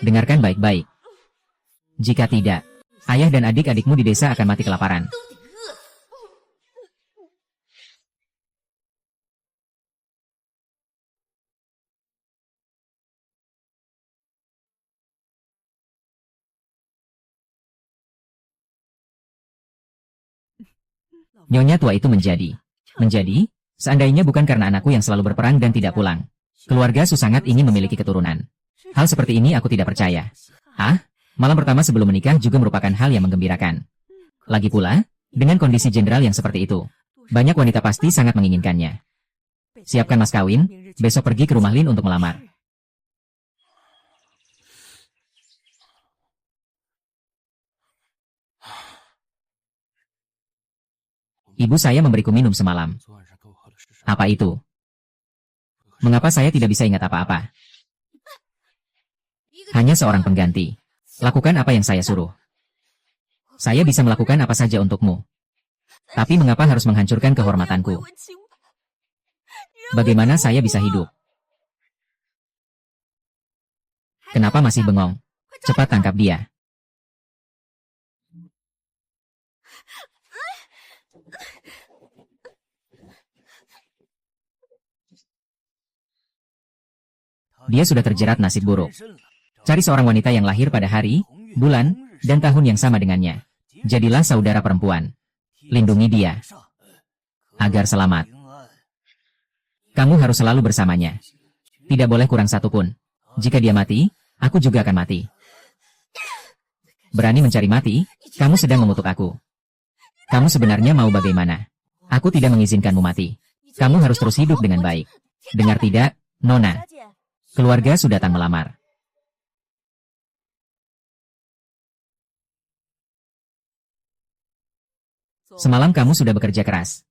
Dengarkan baik-baik. Jika tidak, ayah dan adik-adikmu di desa akan mati kelaparan. Nyonya tua itu menjadi, seandainya bukan karena anakku yang selalu berperang dan tidak pulang. Keluarga Su sangat ingin memiliki keturunan. Hal seperti ini aku tidak percaya. Ah, malam pertama sebelum menikah juga merupakan hal yang menggembirakan. Lagi pula, dengan kondisi jenderal yang seperti itu, banyak wanita pasti sangat menginginkannya. Siapkan mas kawin, besok pergi ke rumah Lin untuk melamar. Ibu saya memberiku minum semalam. Apa itu? Mengapa saya tidak bisa ingat apa-apa? Hanya seorang pengganti. Lakukan apa yang saya suruh. Saya bisa melakukan apa saja untukmu. Tapi mengapa harus menghancurkan kehormatanku? Bagaimana saya bisa hidup? Kenapa masih bengong? Cepat tangkap dia. Dia sudah terjerat nasib buruk. Cari seorang wanita yang lahir pada hari, bulan, dan tahun yang sama dengannya. Jadilah saudara perempuan. Lindungi dia. Agar selamat. Kamu harus selalu bersamanya. Tidak boleh kurang satu pun. Jika dia mati, aku juga akan mati. Berani mencari mati, kamu sedang mengutuk aku. Kamu sebenarnya mau bagaimana? Aku tidak mengizinkanmu mati. Kamu harus terus hidup dengan baik. Dengar tidak, Nona? Keluarga Su datang melamar. Semalam kamu sudah bekerja keras.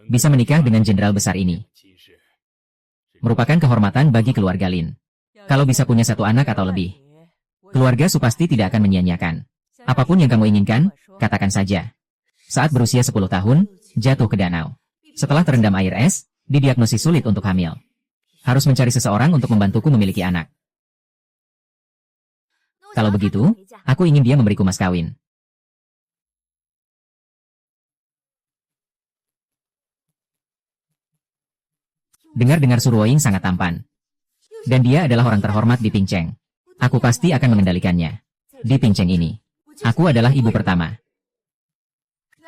Bisa menikah dengan jenderal besar ini. Merupakan kehormatan bagi keluarga Lin. Kalau bisa punya satu anak atau lebih. Keluarga Su pasti tidak akan menyia-nyiakan. Apapun yang kamu inginkan, katakan saja. Saat berusia 10 tahun, jatuh ke danau. Setelah terendam air es, didiagnosis sulit untuk hamil. Harus mencari seseorang untuk membantuku memiliki anak. Kalau begitu, aku ingin dia memberiku mas kawin. Dengar-dengar Suruoying sangat tampan. Dan dia adalah orang terhormat di Pingcheng. Aku pasti akan mengendalikannya. Di Pingcheng ini, aku adalah ibu pertama.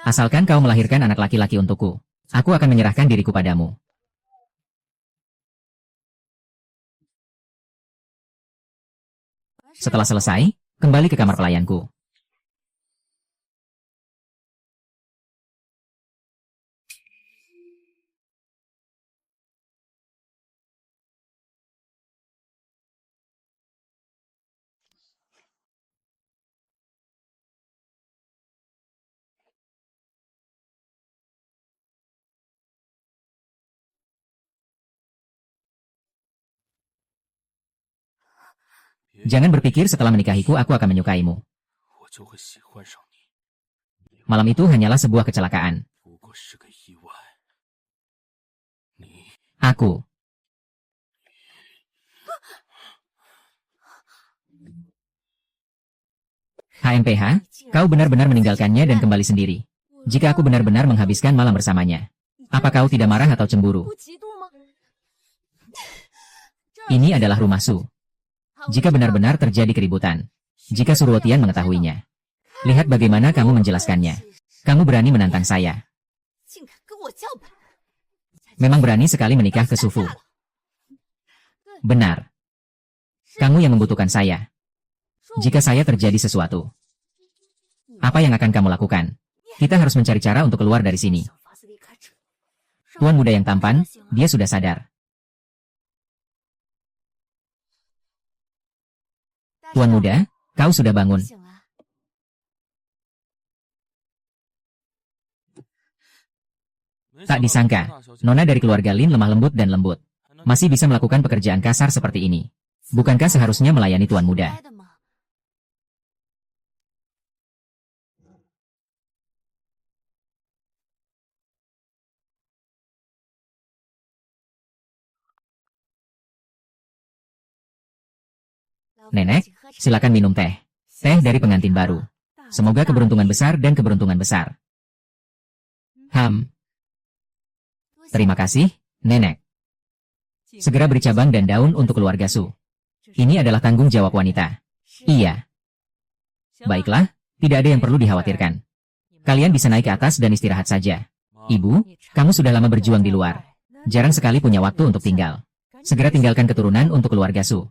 Asalkan kau melahirkan anak laki-laki untukku, aku akan menyerahkan diriku padamu. Setelah selesai, kembali ke kamar pelayanku. Jangan berpikir setelah menikahiku aku akan menyukaimu. Malam itu hanyalah sebuah kecelakaan. Aku. HMPH, kau benar-benar meninggalkannya dan kembali sendiri. Jika aku benar-benar menghabiskan malam bersamanya. Apa kau tidak marah atau cemburu? Ini adalah rumah Su. Jika benar-benar terjadi keributan. Jika Suruotian mengetahuinya. Lihat bagaimana kamu menjelaskannya. Kamu berani menantang saya. Memang berani sekali menikah ke Sufu. Benar. Kamu yang membutuhkan saya. Jika saya terjadi sesuatu. Apa yang akan kamu lakukan? Kita harus mencari cara untuk keluar dari sini. Tuan muda yang tampan, dia sudah sadar. Tuan muda, kau sudah bangun. Tak disangka, Nona dari keluarga Lin lemah lembut dan lembut. Masih bisa melakukan pekerjaan kasar seperti ini. Bukankah seharusnya melayani tuan muda? Nenek, Silakan minum teh. Teh dari pengantin baru. Semoga keberuntungan besar dan keberuntungan besar. Terima kasih, Nenek. Segera beri cabang dan daun untuk keluarga Su. Ini adalah tanggung jawab wanita. Iya. Baiklah, tidak ada yang perlu dikhawatirkan. Kalian bisa naik ke atas dan istirahat saja. Ibu, kamu sudah lama berjuang di luar. Jarang sekali punya waktu untuk tinggal. Segera tinggalkan keturunan untuk keluarga Su.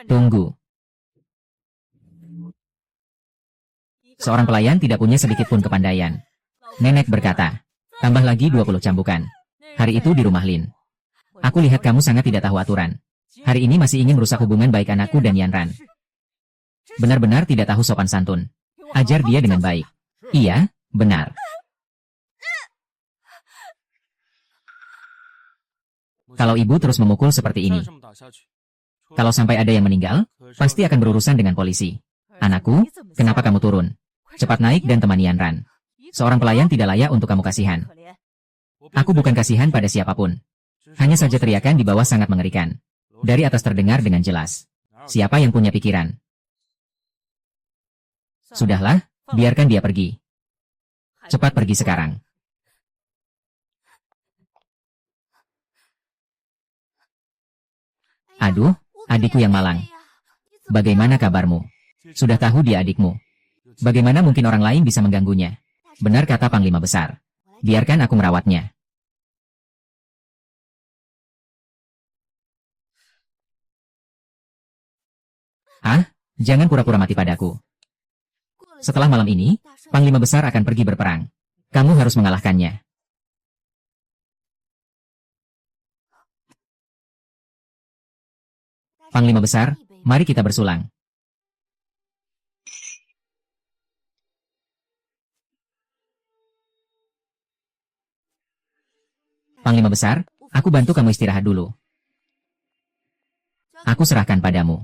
Tunggu. Seorang pelayan tidak punya sedikit pun kepandaian. Nenek berkata, tambah lagi 20 cambukan. Hari itu di rumah Lin. Aku lihat kamu sangat tidak tahu aturan. Hari ini masih ingin merusak hubungan baik anakku dan Yanran. Benar-benar tidak tahu sopan santun. Ajar dia dengan baik. Iya, benar. Kalau ibu terus memukul seperti ini, kalau sampai ada yang meninggal, pasti akan berurusan dengan polisi. Anakku, kenapa kamu turun? Cepat naik dan temani Yanran. Seorang pelayan tidak layak untuk kamu kasihan. Aku bukan kasihan pada siapapun. Hanya saja teriakan di bawah sangat mengerikan. Dari atas terdengar dengan jelas. Siapa yang punya pikiran? Sudahlah, biarkan dia pergi. Cepat pergi sekarang. Aduh, adikku yang malang. Bagaimana kabarmu? Sudah tahu dia adikmu. Bagaimana mungkin orang lain bisa mengganggunya? Benar kata Panglima Besar. Biarkan aku merawatnya. Jangan pura-pura mati padaku. Setelah malam ini, Panglima Besar akan pergi berperang. Kamu harus mengalahkannya. Panglima Besar, mari kita bersulang. Panglima Besar, aku bantu kamu istirahat dulu. Aku serahkan padamu.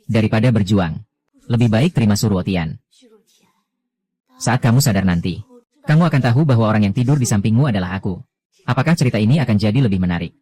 Daripada berjuang, lebih baik terima suruh Tian. Saat kamu sadar nanti, kamu akan tahu bahwa orang yang tidur di sampingmu adalah aku. Apakah cerita ini akan jadi lebih menarik?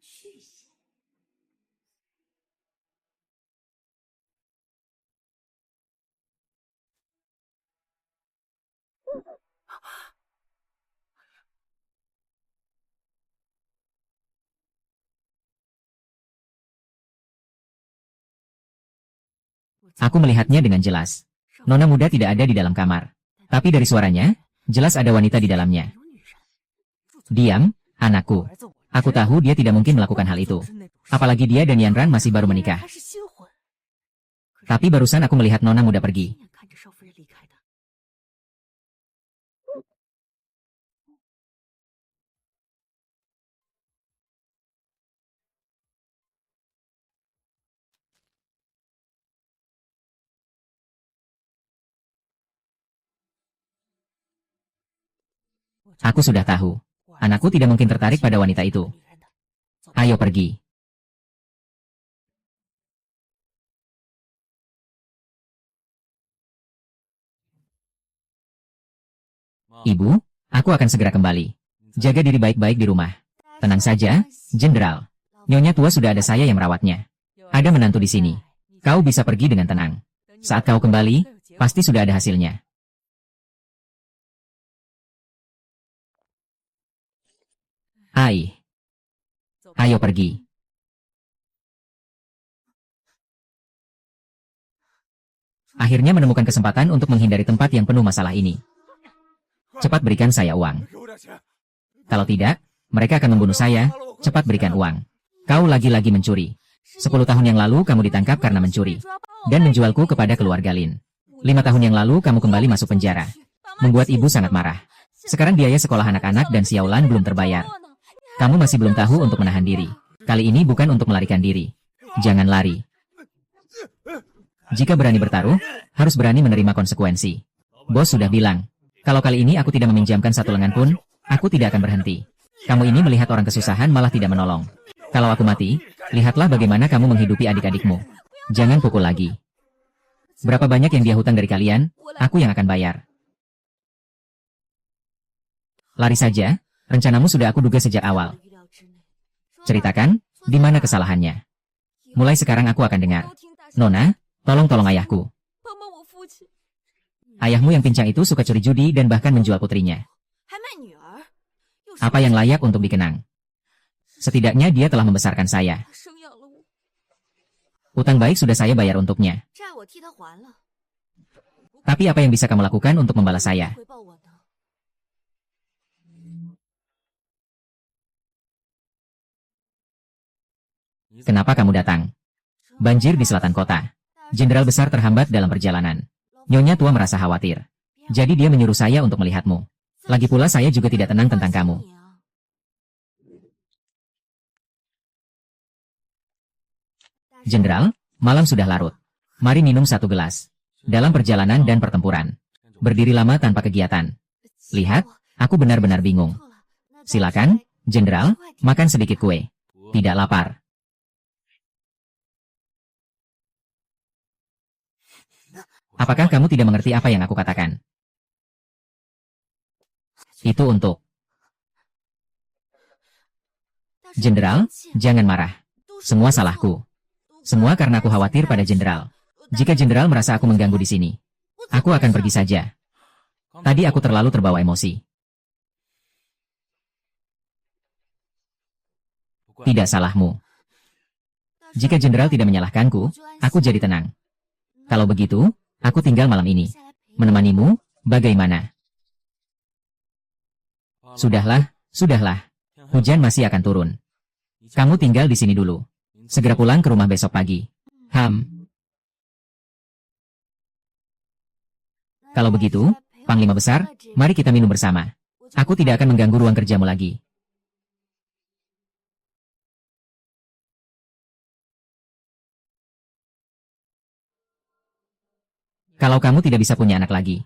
Aku melihatnya dengan jelas. Nona muda tidak ada di dalam kamar. Tapi dari suaranya, jelas ada wanita di dalamnya. Diam, anakku. Aku tahu dia tidak mungkin melakukan hal itu. Apalagi dia dan Yanran masih baru menikah. Tapi barusan aku melihat Nona muda pergi. Aku sudah tahu. Anakku tidak mungkin tertarik pada wanita itu. Ayo pergi. Ibu, aku akan segera kembali. Jaga diri baik-baik di rumah. Tenang saja, Jenderal. Nyonya tua sudah ada saya yang merawatnya. Ada menantu di sini. Kau bisa pergi dengan tenang. Saat kau kembali, pasti sudah ada hasilnya. Ayo pergi. Akhirnya menemukan kesempatan untuk menghindari tempat yang penuh masalah ini. Cepat berikan saya uang. Kalau tidak, mereka akan membunuh saya. Cepat berikan uang. Kau lagi-lagi mencuri. 10 tahun yang lalu kamu ditangkap karena mencuri. Dan menjualku kepada keluarga Lin. 5 tahun yang lalu kamu kembali masuk penjara. Membuat ibu sangat marah. Sekarang biaya sekolah anak-anak dan siaulan belum terbayar. Kamu masih belum tahu untuk menahan diri. Kali ini bukan untuk melarikan diri. Jangan lari. Jika berani bertaruh, harus berani menerima konsekuensi. Bos sudah bilang, kalau kali ini aku tidak meminjamkan satu lengan pun, aku tidak akan berhenti. Kamu ini melihat orang kesusahan malah tidak menolong. Kalau aku mati, lihatlah bagaimana kamu menghidupi adik-adikmu. Jangan pukul lagi. Berapa banyak yang dia hutang dari kalian, aku yang akan bayar. Lari saja, rencanamu sudah aku duga sejak awal. Ceritakan, di mana kesalahannya. Mulai sekarang aku akan dengar. Nona, tolong ayahku. Ayahmu yang pincang itu suka curi judi dan bahkan menjual putrinya. Apa yang layak untuk dikenang? Setidaknya dia telah membesarkan saya. Utang baik sudah saya bayar untuknya. Tapi apa yang bisa kamu lakukan untuk membalas saya? Kenapa kamu datang? Banjir di selatan kota. Jenderal besar terhambat dalam perjalanan. Nyonya tua merasa khawatir. Jadi dia menyuruh saya untuk melihatmu. Lagi pula saya juga tidak tenang tentang kamu. Jenderal, malam sudah larut. Mari minum satu gelas. Dalam perjalanan dan pertempuran. Berdiri lama tanpa kegiatan. Lihat, aku benar-benar bingung. Silakan, Jenderal, makan sedikit kue. Tidak lapar. Apakah kamu tidak mengerti apa yang aku katakan? Itu untuk. Jenderal, jangan marah. Semua salahku. Semua karena aku khawatir pada Jenderal. Jika Jenderal merasa aku mengganggu di sini, aku akan pergi saja. Tadi aku terlalu terbawa emosi. Tidak salahmu. Jika Jenderal tidak menyalahkanku, aku jadi tenang. Kalau begitu, aku tinggal malam ini. Menemanimu, bagaimana? Sudahlah. Hujan masih akan turun. Kamu tinggal di sini dulu. Segera pulang ke rumah besok pagi. Kalau begitu, Panglima Besar, mari kita minum bersama. Aku tidak akan mengganggu ruang kerjamu lagi. Kalau kamu tidak bisa punya anak lagi,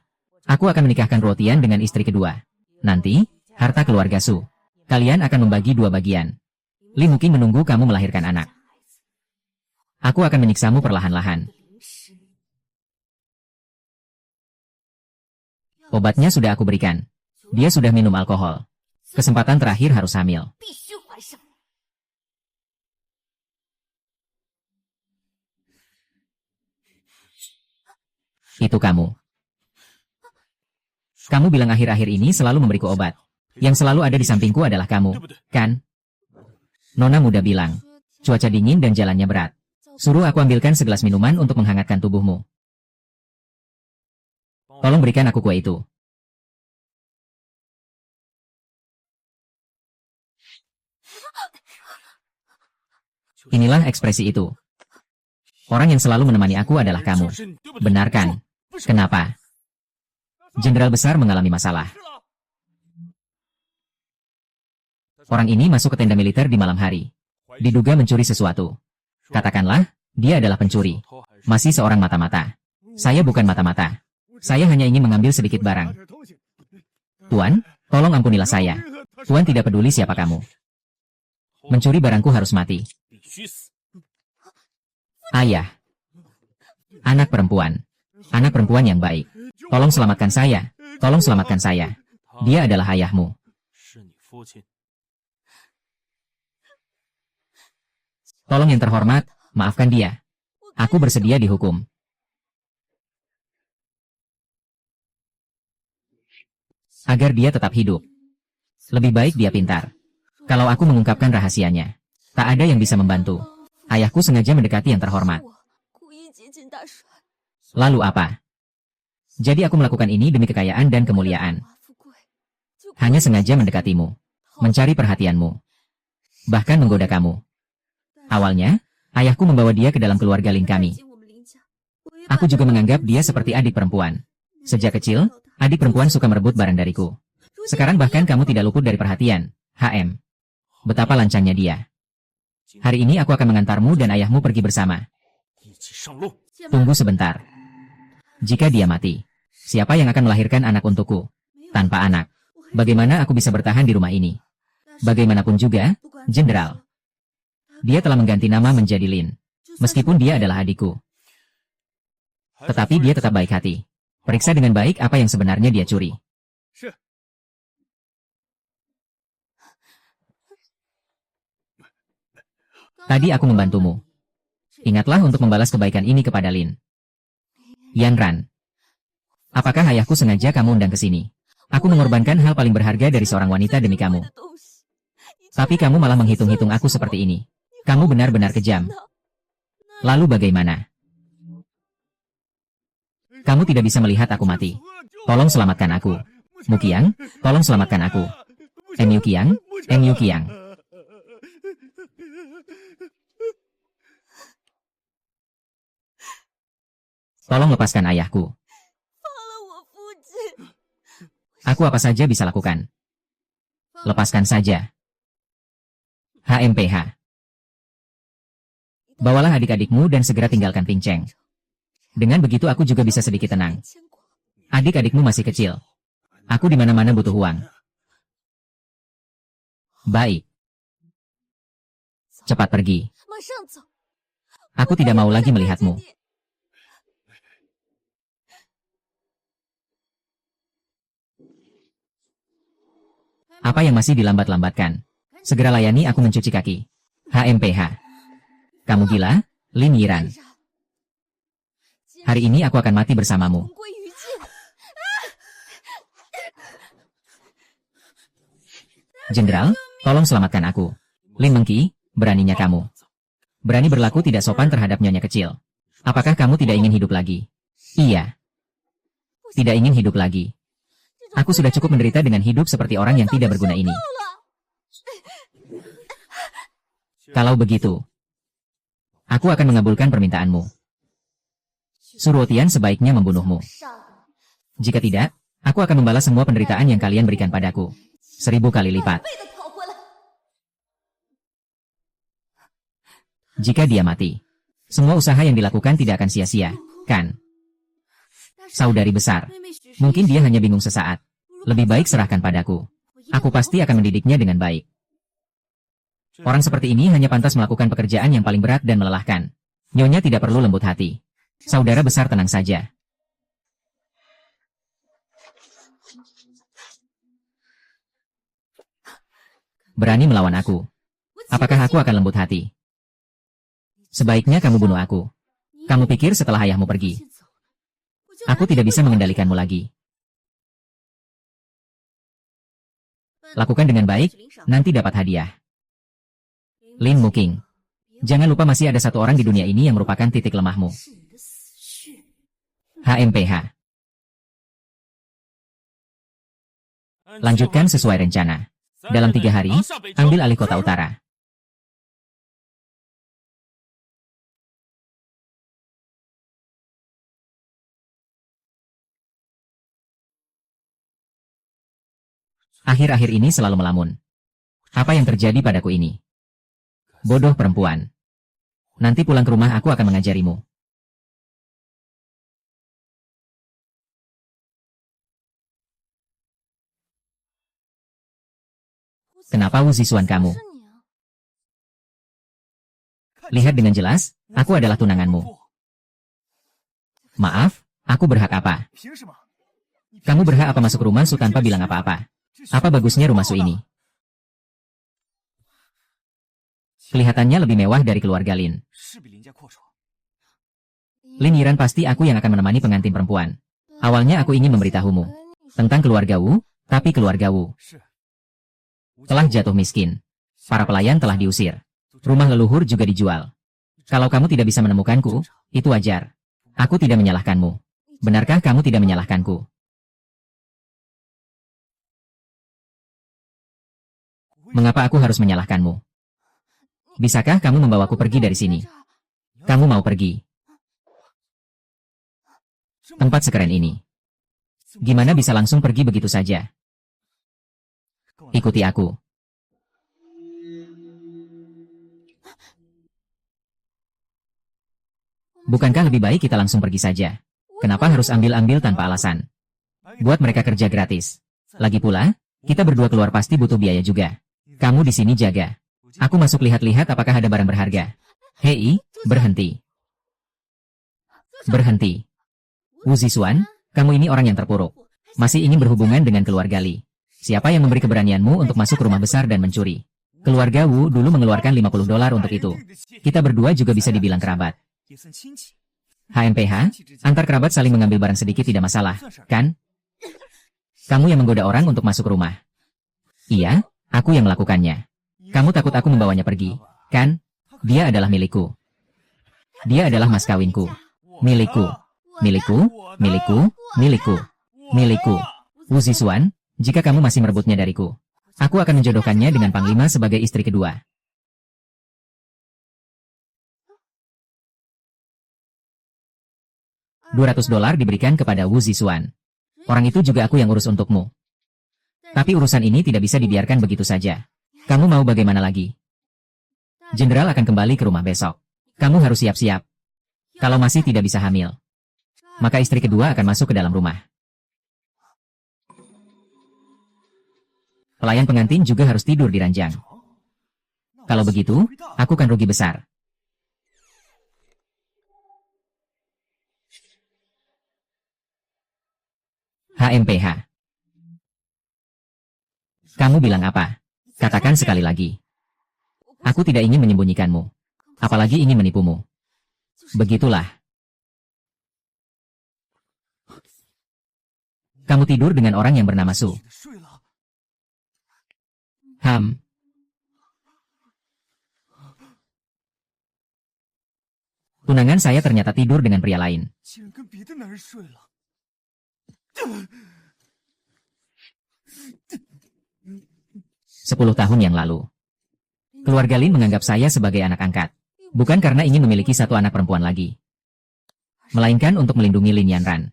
aku akan menikahkan Ruotian dengan istri kedua. Nanti, harta keluarga Su. Kalian akan membagi 2 bagian. Li mungkin menunggu kamu melahirkan anak. Aku akan menyiksamu perlahan-lahan. Obatnya sudah aku berikan. Dia sudah minum alkohol. Kesempatan terakhir harus hamil. Itu kamu. Kamu bilang akhir-akhir ini selalu memberiku obat. Yang selalu ada di sampingku adalah kamu, kan? Nona muda bilang, cuaca dingin dan jalannya berat. Suruh aku ambilkan segelas minuman untuk menghangatkan tubuhmu. Tolong berikan aku kue itu. Inilah ekspresi itu. Orang yang selalu menemani aku adalah kamu. Benar kan? Kenapa? Jenderal besar mengalami masalah. Orang ini masuk ke tenda militer di malam hari. Diduga mencuri sesuatu. Katakanlah, dia adalah pencuri. Masih seorang mata-mata. Saya bukan mata-mata. Saya hanya ingin mengambil sedikit barang. Tuan, tolong ampunilah saya. Tuan tidak peduli siapa kamu. Mencuri barangku harus mati. Ayah. Anak perempuan. Anak perempuan yang baik. Tolong selamatkan saya. Tolong selamatkan saya. Dia adalah ayahmu. Tolong yang terhormat, maafkan dia. Aku bersedia dihukum. Agar dia tetap hidup. Lebih baik dia pintar. Kalau aku mengungkapkan rahasianya, tak ada yang bisa membantu. Ayahku sengaja mendekati yang terhormat. Lalu apa? Jadi aku melakukan ini demi kekayaan dan kemuliaan. Hanya sengaja mendekatimu. Mencari perhatianmu. Bahkan menggoda kamu. Awalnya, ayahku membawa dia ke dalam keluarga Lin kami. Aku juga menganggap dia seperti adik perempuan. Sejak kecil, adik perempuan suka merebut barang dariku. Sekarang bahkan kamu tidak luput dari perhatian, HM. Betapa lancangnya dia. Hari ini aku akan mengantarmu dan ayahmu pergi bersama. Tunggu sebentar. Jika dia mati, siapa yang akan melahirkan anak untukku? Tanpa anak, bagaimana aku bisa bertahan di rumah ini? Bagaimanapun juga, Jenderal. Dia telah mengganti nama menjadi Lin. Meskipun dia adalah adikku. Tetapi dia tetap baik hati. Periksa dengan baik apa yang sebenarnya dia curi. Tadi aku membantumu. Ingatlah untuk membalas kebaikan ini kepada Lin. Yan Ran. Apakah ayahku sengaja kamu undang ke sini? Aku mengorbankan hal paling berharga dari seorang wanita demi kamu. Tapi kamu malah menghitung-hitung aku seperti ini. Kamu benar-benar kejam. Lalu bagaimana? Kamu tidak bisa melihat aku mati. Tolong selamatkan aku. Mukiang, tolong selamatkan aku. Mu Qiang, Mu Qiang. Tolong lepaskan ayahku. Aku apa saja bisa lakukan. Lepaskan saja. HMPH. Bawalah adik-adikmu dan segera tinggalkan Pinceng. Dengan begitu aku juga bisa sedikit tenang. Adik-adikmu masih kecil. Aku di mana-mana butuh uang. Baik. Cepat pergi. Aku tidak mau lagi melihatmu. Apa yang masih dilambat-lambatkan? Segera layani aku mencuci kaki. HMPH. Kamu gila, Lin Yiran? Hari ini aku akan mati bersamamu. Jenderal, tolong selamatkan aku. Lin Mengki, beraninya kamu. Berani berlaku tidak sopan terhadap nyonya kecil. Apakah kamu tidak ingin hidup lagi? Iya. Tidak ingin hidup lagi. Aku sudah cukup menderita dengan hidup seperti orang yang tidak berguna ini. Kalau begitu, aku akan mengabulkan permintaanmu. Suruh Tian sebaiknya membunuhmu. Jika tidak, aku akan membalas semua penderitaan yang kalian berikan padaku. 1000 kali lipat. Jika dia mati, semua usaha yang dilakukan tidak akan sia-sia, kan? Saudari besar, mungkin dia hanya bingung sesaat. Lebih baik serahkan padaku. Aku pasti akan mendidiknya dengan baik. Orang seperti ini hanya pantas melakukan pekerjaan yang paling berat dan melelahkan. Nyonya tidak perlu lembut hati. Saudara besar tenang saja. Berani melawan aku. Apakah aku akan lembut hati? Sebaiknya kamu bunuh aku. Kamu pikir setelah ayahmu pergi, aku tidak bisa mengendalikanmu lagi. Lakukan dengan baik, nanti dapat hadiah. Lin Muking. Jangan lupa masih ada satu orang di dunia ini yang merupakan titik lemahmu. HMPH. Lanjutkan sesuai rencana. Dalam 3 hari, ambil alih kota utara. Akhir-akhir ini selalu melamun. Apa yang terjadi padaku ini? Bodoh perempuan. Nanti pulang ke rumah aku akan mengajarimu. Kenapa Wu Zixuan kamu? Lihat dengan jelas, aku adalah tunanganmu. Maaf, aku berhak apa? Kamu berhak apa masuk rumah Su tanpa bilang apa-apa? Apa bagusnya rumah Su ini? Kelihatannya lebih mewah dari keluarga Lin. Lin Yiran pasti aku yang akan menemani pengantin perempuan. Awalnya aku ingin memberitahumu tentang keluarga Wu, tapi keluarga Wu telah jatuh miskin. Para pelayan telah diusir. Rumah leluhur juga dijual. Kalau kamu tidak bisa menemukanku, itu wajar. Aku tidak menyalahkanmu. Benarkah kamu tidak menyalahkanku? Mengapa aku harus menyalahkanmu? Bisakah kamu membawaku pergi dari sini? Kamu mau pergi? Tempat sekeren ini. Gimana bisa langsung pergi begitu saja? Ikuti aku. Bukankah lebih baik kita langsung pergi saja? Kenapa harus ambil-ambil tanpa alasan? Buat mereka kerja gratis. Lagi pula, kita berdua keluar pasti butuh biaya juga. Kamu di sini jaga. Aku masuk lihat-lihat apakah ada barang berharga. Hei, berhenti. Berhenti. Wu Zixuan, kamu ini orang yang terpuruk. Masih ingin berhubungan dengan keluarga Li. Siapa yang memberi keberanianmu untuk masuk ke rumah besar dan mencuri? Keluarga Wu dulu mengeluarkan $50 untuk itu. Kita berdua juga bisa dibilang kerabat. HMPH, antar kerabat saling mengambil barang sedikit tidak masalah, kan? Kamu yang menggoda orang untuk masuk rumah. Iya, aku yang melakukannya. Kamu takut aku membawanya pergi, kan? Dia adalah milikku. Dia adalah mas kawinku. Milikku. Milikku, milikku, milikku, milikku. Wu Zixuan, jika kamu masih merebutnya dariku, aku akan menjodohkannya dengan Panglima sebagai istri kedua. $200 diberikan kepada Wu Zixuan. Orang itu juga aku yang urus untukmu. Tapi urusan ini tidak bisa dibiarkan begitu saja. Kamu mau bagaimana lagi? Jenderal akan kembali ke rumah besok. Kamu harus siap-siap. Kalau masih tidak bisa hamil, maka istri kedua akan masuk ke dalam rumah. Pelayan pengantin juga harus tidur di ranjang. Kalau begitu, aku kan rugi besar. HMPH. Kamu bilang apa? Katakan sekali lagi. Aku tidak ingin menyembunyikanmu. Apalagi ingin menipumu. Begitulah. Kamu tidur dengan orang yang bernama Su. Tunangan saya ternyata tidur dengan pria lain. 10 tahun yang lalu. Keluarga Lin menganggap saya sebagai anak angkat. Bukan karena ingin memiliki satu anak perempuan lagi, melainkan untuk melindungi Lin Yanran.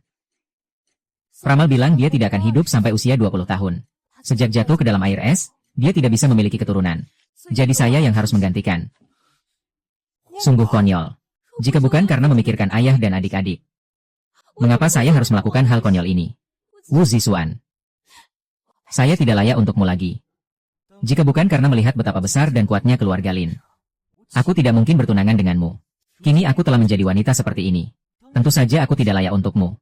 Peramal bilang dia tidak akan hidup sampai usia 20 tahun. Sejak jatuh ke dalam air es, dia tidak bisa memiliki keturunan. Jadi saya yang harus menggantikan. Sungguh konyol. Jika bukan karena memikirkan ayah dan adik-adik, mengapa saya harus melakukan hal konyol ini? Wu Zixuan, saya tidak layak untukmu lagi. Jika bukan karena melihat betapa besar dan kuatnya keluarga Lin, aku tidak mungkin bertunangan denganmu. Kini aku telah menjadi wanita seperti ini. Tentu saja aku tidak layak untukmu.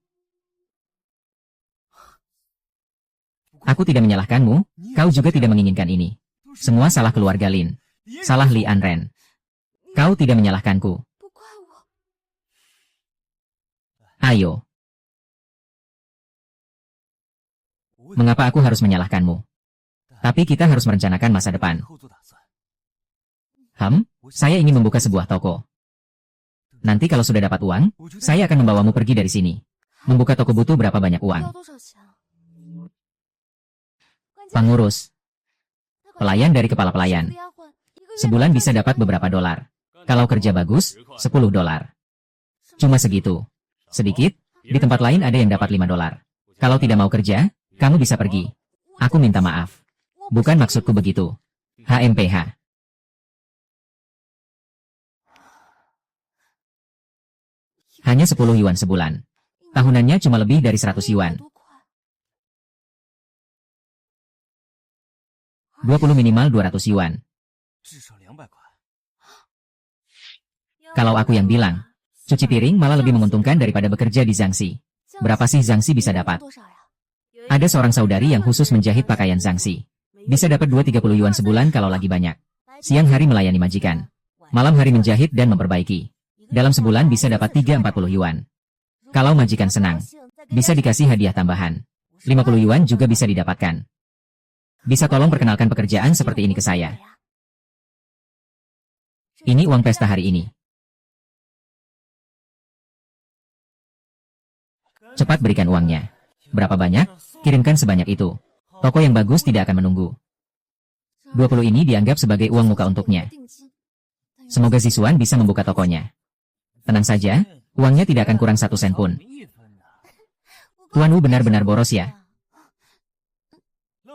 Aku tidak menyalahkanmu, kau juga tidak menginginkan ini. Semua salah keluarga Lin. Salah Li Anren. Kau tidak menyalahkanku. Ayo. Mengapa aku harus menyalahkanmu? Tapi kita harus merencanakan masa depan. Saya ingin membuka sebuah toko. Nanti kalau sudah dapat uang, saya akan membawamu pergi dari sini. Membuka toko butuh berapa banyak uang? Pengurus. Pelayan dari kepala pelayan. Sebulan bisa dapat beberapa dolar. Kalau kerja bagus, $10. Cuma segitu. Sedikit, di tempat lain ada yang dapat $5. Kalau tidak mau kerja, kamu bisa pergi. Aku minta maaf. Bukan maksudku begitu. HMPH. Hanya 10 yuan sebulan. Tahunannya cuma lebih dari 100 yuan. 20 minimal 200 yuan. Kalau aku yang bilang, cuci piring malah lebih menguntungkan daripada bekerja di Zhangxi. Berapa sih Zhangxi bisa dapat? Ada seorang saudari yang khusus menjahit pakaian Zhangxi. Bisa dapat 2-30 yuan sebulan kalau lagi banyak. Siang hari melayani majikan. Malam hari menjahit dan memperbaiki. Dalam sebulan bisa dapat 3-40 yuan. Kalau majikan senang, bisa dikasih hadiah tambahan. 50 yuan juga bisa didapatkan. Bisa tolong perkenalkan pekerjaan seperti ini ke saya? Ini uang pesta hari ini. Cepat berikan uangnya. Berapa banyak? Kirimkan sebanyak itu. Toko yang bagus tidak akan menunggu. 20 ini dianggap sebagai uang muka untuknya. Semoga Zixuan bisa membuka tokonya. Tenang saja, uangnya tidak akan kurang 1 sen pun. Tuan Wu benar-benar boros ya?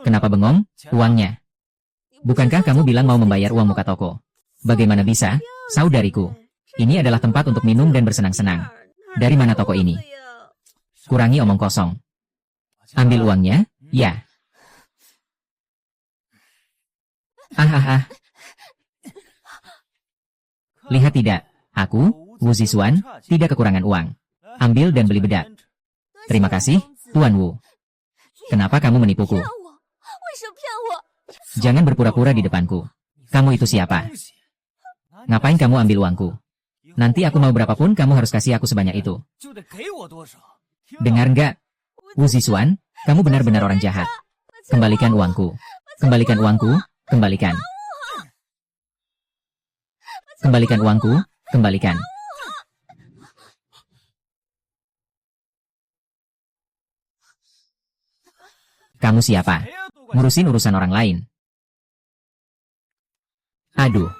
Kenapa bengong? Uangnya. Bukankah kamu bilang mau membayar uang muka toko? Bagaimana bisa? Saudariku. Ini adalah tempat untuk minum dan bersenang-senang. Dari mana toko ini? Kurangi omong kosong. Ambil uangnya, ya. Ah ah ah. Lihat tidak, aku, Wu Zixuan, tidak kekurangan uang. Ambil dan beli bedak. Terima kasih, Tuan Wu. Kenapa kamu menipuku? Jangan berpura-pura di depanku. Kamu itu siapa? Ngapain kamu ambil uangku? Nanti aku mau berapapun kamu harus kasih aku sebanyak itu. Dengar nggak? Wu Zixuan, kamu benar-benar orang jahat. Kembalikan uangku. Kembalikan uangku. Kembalikan. Kembalikan uangku. Kembalikan. Kamu siapa? Ngurusin urusan orang lain. Aduh.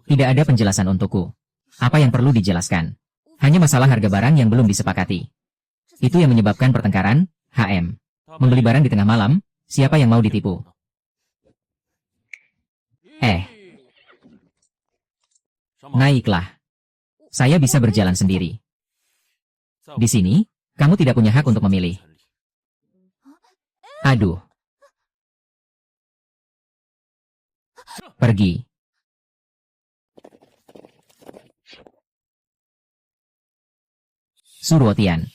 Tidak ada penjelasan untukku. Apa yang perlu dijelaskan? Hanya masalah harga barang yang belum disepakati. Itu yang menyebabkan pertengkaran, HM. Membeli barang di tengah malam, siapa yang mau ditipu? Naiklah. Saya bisa berjalan sendiri. Di sini, kamu tidak punya hak untuk memilih. Aduh. Pergi. Suruotian.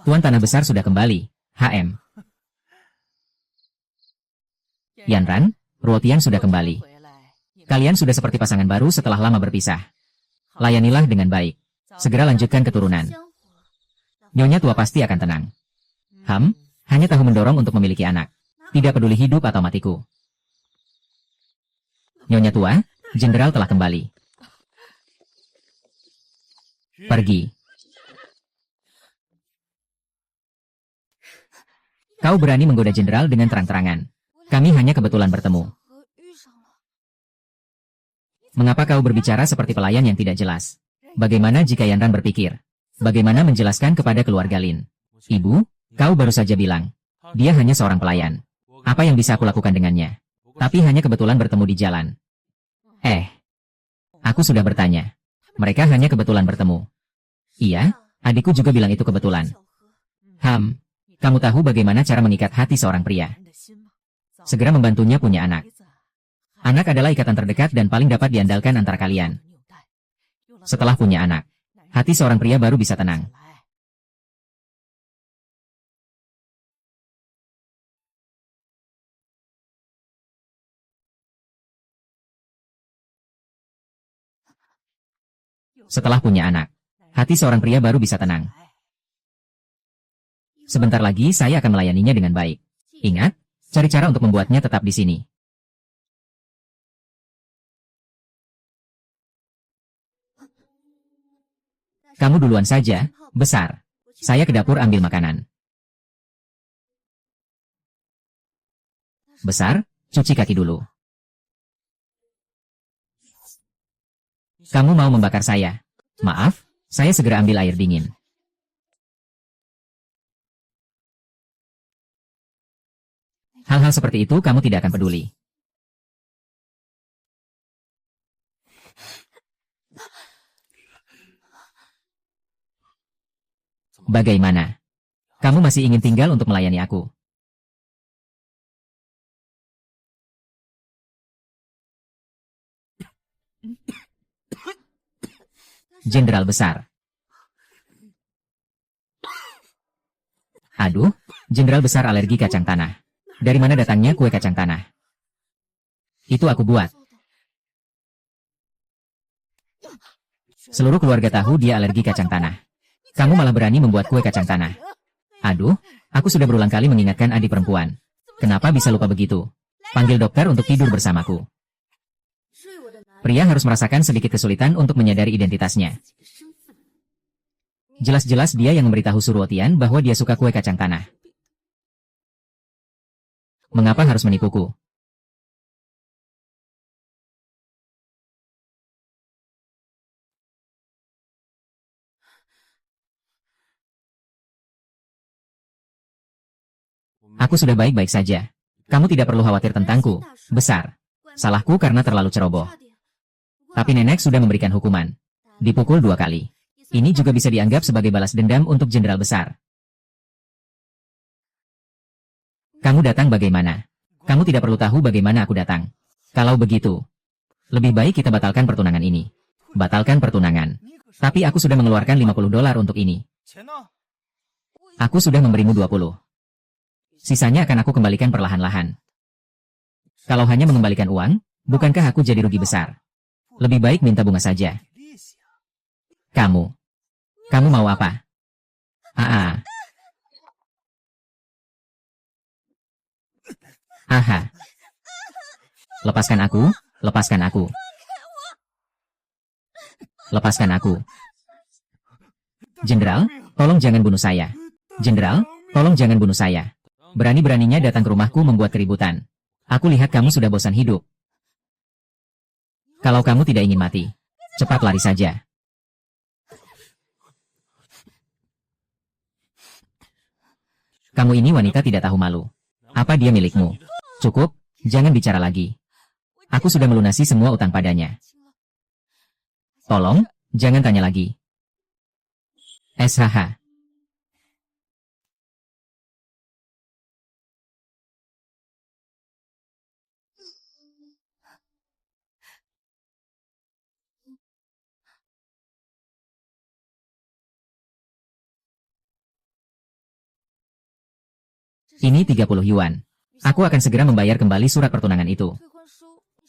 Tuan Tanah Besar sudah kembali, HM. Yanran, Ruotian sudah kembali. Kalian sudah seperti pasangan baru setelah lama berpisah. Layanilah dengan baik. Segera lanjutkan keturunan. Nyonya tua pasti akan tenang. Hanya tahu mendorong untuk memiliki anak. Tidak peduli hidup atau matiku. Nyonya tua, jenderal telah kembali. Pergi. Kau berani menggoda jenderal dengan terang-terangan. Kami hanya kebetulan bertemu. Mengapa kau berbicara seperti pelayan yang tidak jelas? Bagaimana jika Yanran berpikir? Bagaimana menjelaskan kepada keluarga Lin? Ibu, kau baru saja bilang. Dia hanya seorang pelayan. Apa yang bisa aku lakukan dengannya? Tapi hanya kebetulan bertemu di jalan. Aku sudah bertanya. Mereka hanya kebetulan bertemu. Iya, adikku juga bilang itu kebetulan. Kamu tahu bagaimana cara mengikat hati seorang pria? Segera membantunya punya anak. Anak adalah ikatan terdekat dan paling dapat diandalkan antara kalian. Setelah punya anak, hati seorang pria baru bisa tenang. Setelah punya anak, hati seorang pria baru bisa tenang. Sebentar lagi saya akan melayaninya dengan baik. Ingat, cari cara untuk membuatnya tetap di sini. Kamu duluan saja, Besar. Saya ke dapur ambil makanan. Besar, cuci kaki dulu. Kamu mau membakar saya? Maaf, saya segera ambil air dingin. Hal-hal seperti itu kamu tidak akan peduli. Bagaimana? Kamu masih ingin tinggal untuk melayani aku? Jenderal Besar. Aduh, Jenderal Besar alergi kacang tanah. Dari mana datangnya kue kacang tanah? Itu aku buat. Seluruh keluarga tahu dia alergi kacang tanah. Kamu malah berani membuat kue kacang tanah. Aduh, aku sudah berulang kali mengingatkan adik perempuan. Kenapa bisa lupa begitu? Panggil dokter untuk tidur bersamaku. Pria harus merasakan sedikit kesulitan untuk menyadari identitasnya. Jelas-jelas dia yang memberitahu Suruotian bahwa dia suka kue kacang tanah. Mengapa harus menipuku? Aku sudah baik-baik saja. Kamu tidak perlu khawatir tentangku, Besar. Salahku karena terlalu ceroboh. Tapi nenek sudah memberikan hukuman. Dipukul 2 kali. Ini juga bisa dianggap sebagai balas dendam untuk Jenderal Besar. Kamu datang bagaimana? Kamu tidak perlu tahu bagaimana aku datang. Kalau begitu, lebih baik kita batalkan pertunangan ini. Batalkan pertunangan. Tapi aku sudah mengeluarkan $50 untuk ini. Aku sudah memberimu 20. Sisanya akan aku kembalikan perlahan-lahan. Kalau hanya mengembalikan uang, bukankah aku jadi rugi besar? Lebih baik minta bunga saja. Kamu mau apa? Aha. Lepaskan aku, lepaskan aku. Lepaskan aku. Jenderal, tolong jangan bunuh saya. Jenderal, tolong jangan bunuh saya. Berani-beraninya datang ke rumahku membuat keributan. Aku lihat kamu sudah bosan hidup. Kalau kamu tidak ingin mati, cepat lari saja. Kamu ini wanita tidak tahu malu. Apa dia milikmu? Cukup, jangan bicara lagi. Aku sudah melunasi semua utang padanya. Tolong, jangan tanya lagi. SHH. Ini 30 yuan. Aku akan segera membayar kembali surat pertunangan itu.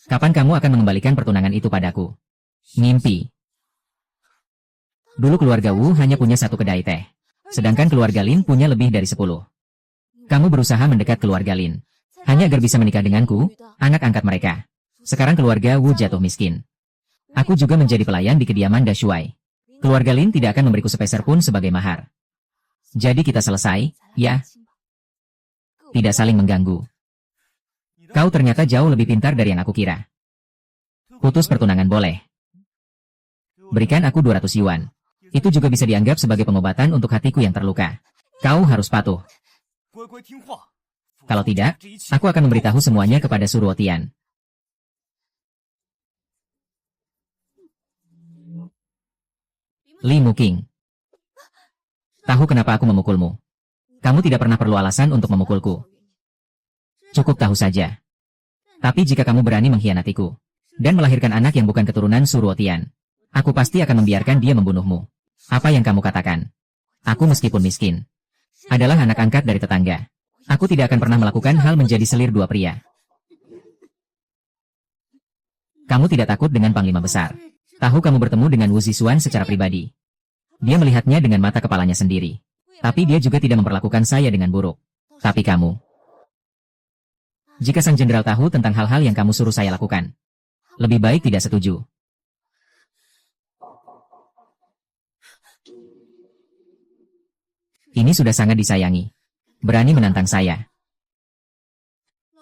Kapan kamu akan mengembalikan pertunangan itu padaku? Mimpi. Dulu keluarga Wu hanya punya satu kedai teh. Sedangkan keluarga Lin punya lebih dari 10. Kamu berusaha mendekat keluarga Lin. Hanya agar bisa menikah denganku, anak angkat mereka. Sekarang keluarga Wu jatuh miskin. Aku juga menjadi pelayan di kediaman Da Shuai. Keluarga Lin tidak akan memberiku sepeser pun sebagai mahar. Jadi kita selesai, ya? Tidak saling mengganggu. Kau ternyata jauh lebih pintar dari yang aku kira. Putus pertunangan boleh. Berikan aku 200 yuan. Itu juga bisa dianggap sebagai pengobatan untuk hatiku yang terluka. Kau harus patuh. Kalau tidak, aku akan memberitahu semuanya kepada Suruo Tian. Li Muking. Tahu kenapa aku memukulmu? Kamu tidak pernah perlu alasan untuk memukulku. Cukup tahu saja. Tapi jika kamu berani mengkhianatiku, dan melahirkan anak yang bukan keturunan Suruo Tian, aku pasti akan membiarkan dia membunuhmu. Apa yang kamu katakan? Aku meskipun miskin, adalah anak angkat dari tetangga. Aku tidak akan pernah melakukan hal menjadi selir dua pria. Kamu tidak takut dengan Panglima Besar. Tahu kamu bertemu dengan Wu Zixuan secara pribadi. Dia melihatnya dengan mata kepalanya sendiri. Tapi dia juga tidak memperlakukan saya dengan buruk. Tapi kamu. Jika sang jenderal tahu tentang hal-hal yang kamu suruh saya lakukan, lebih baik tidak setuju. Ini sudah sangat disayangi. Berani menantang saya.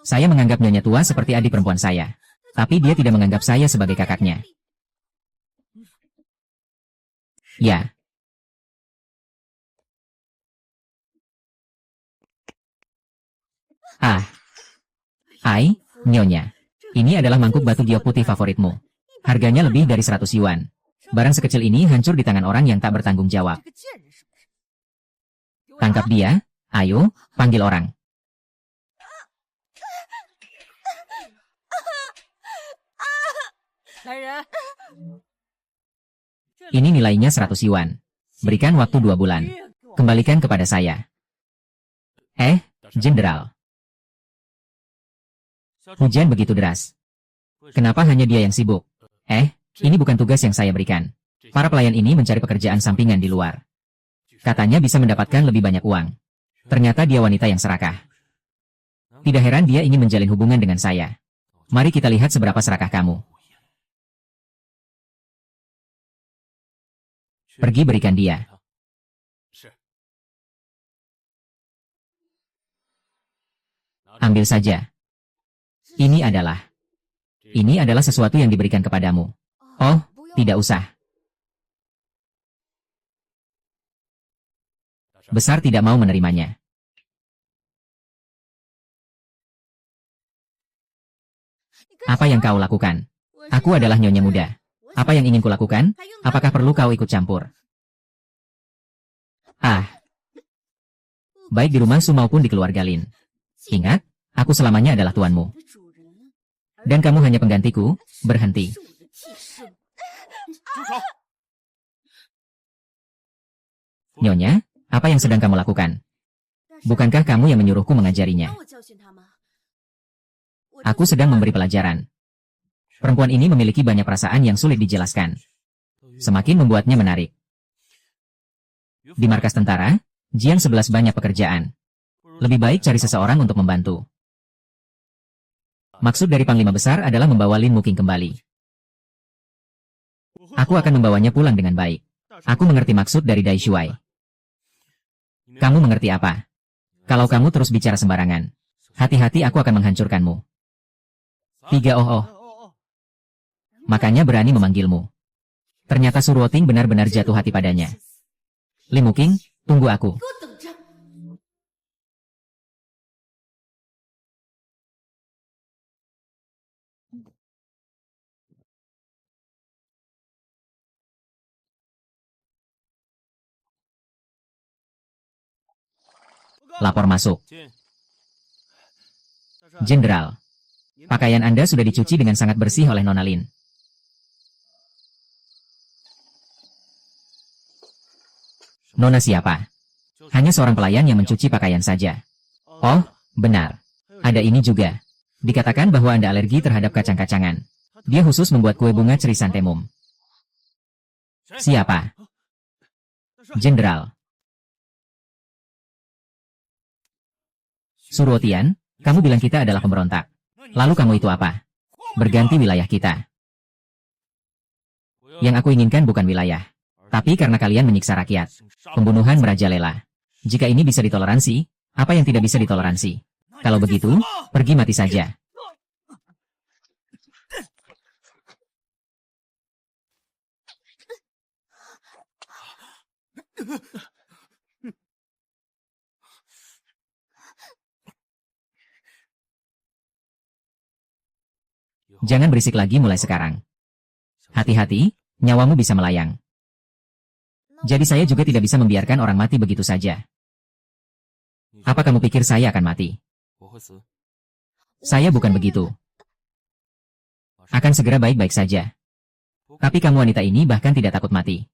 Saya menganggap nyonya tua seperti adik perempuan saya. Tapi dia tidak menganggap saya sebagai kakaknya. Ya. Nyonya. Ini adalah mangkuk batu giok putih favoritmu. Harganya lebih dari 100 yuan. Barang sekecil ini hancur di tangan orang yang tak bertanggung jawab. Tangkap dia, ayo, panggil orang. Ini nilainya 100 yuan. Berikan waktu 2 bulan. Kembalikan kepada saya. Jenderal. Hujan begitu deras. Kenapa hanya dia yang sibuk? Ini bukan tugas yang saya berikan. Para pelayan ini mencari pekerjaan sampingan di luar. Katanya bisa mendapatkan lebih banyak uang. Ternyata dia wanita yang serakah. Tidak heran dia ingin menjalin hubungan dengan saya. Mari kita lihat seberapa serakah kamu. Pergi berikan dia. Ambil saja. Ini adalah sesuatu yang diberikan kepadamu. Oh, tidak usah. Besar tidak mau menerimanya. Apa yang kau lakukan? Aku adalah nyonya muda. Apa yang ingin kulakukan? Apakah perlu kau ikut campur? Baik di rumah Su maupun di keluarga Lin. Ingat, aku selamanya adalah tuanmu. Dan kamu hanya penggantiku, berhenti. Nyonya, apa yang sedang kamu lakukan? Bukankah kamu yang menyuruhku mengajarinya? Aku sedang memberi pelajaran. Perempuan ini memiliki banyak perasaan yang sulit dijelaskan. Semakin membuatnya menarik. Di markas tentara, Jiang 11 banyak pekerjaan. Lebih baik cari seseorang untuk membantu. Maksud dari Panglima Besar adalah membawa Lin Muking kembali. Aku akan membawanya pulang dengan baik. Aku mengerti maksud dari Dai Shuai. Kamu mengerti apa? Kalau kamu terus bicara sembarangan, hati-hati aku akan menghancurkanmu. 3 oh. Makanya berani memanggilmu. Ternyata Suruoting benar-benar jatuh hati padanya. Lin Muking, tunggu aku. Lapor masuk. Jenderal, pakaian Anda sudah dicuci dengan sangat bersih oleh Nona Lin. Nona siapa? Hanya seorang pelayan yang mencuci pakaian saja. Oh, benar. Ada ini juga. Dikatakan bahwa Anda alergi terhadap kacang-kacangan. Dia khusus membuat kue bunga chrysanthemum. Siapa? Jenderal. Suruotian, kamu bilang kita adalah pemberontak. Lalu kamu itu apa? Berganti wilayah kita. Yang aku inginkan bukan wilayah. Tapi karena kalian menyiksa rakyat. Pembunuhan merajalela. Jika ini bisa ditoleransi, apa yang tidak bisa ditoleransi? Kalau begitu, pergi mati saja. Jangan berisik lagi mulai sekarang. Hati-hati, nyawamu bisa melayang. Jadi saya juga tidak bisa membiarkan orang mati begitu saja. Apa kamu pikir saya akan mati? Saya bukan begitu. Akan segera baik-baik saja. Tapi kamu wanita ini bahkan tidak takut mati.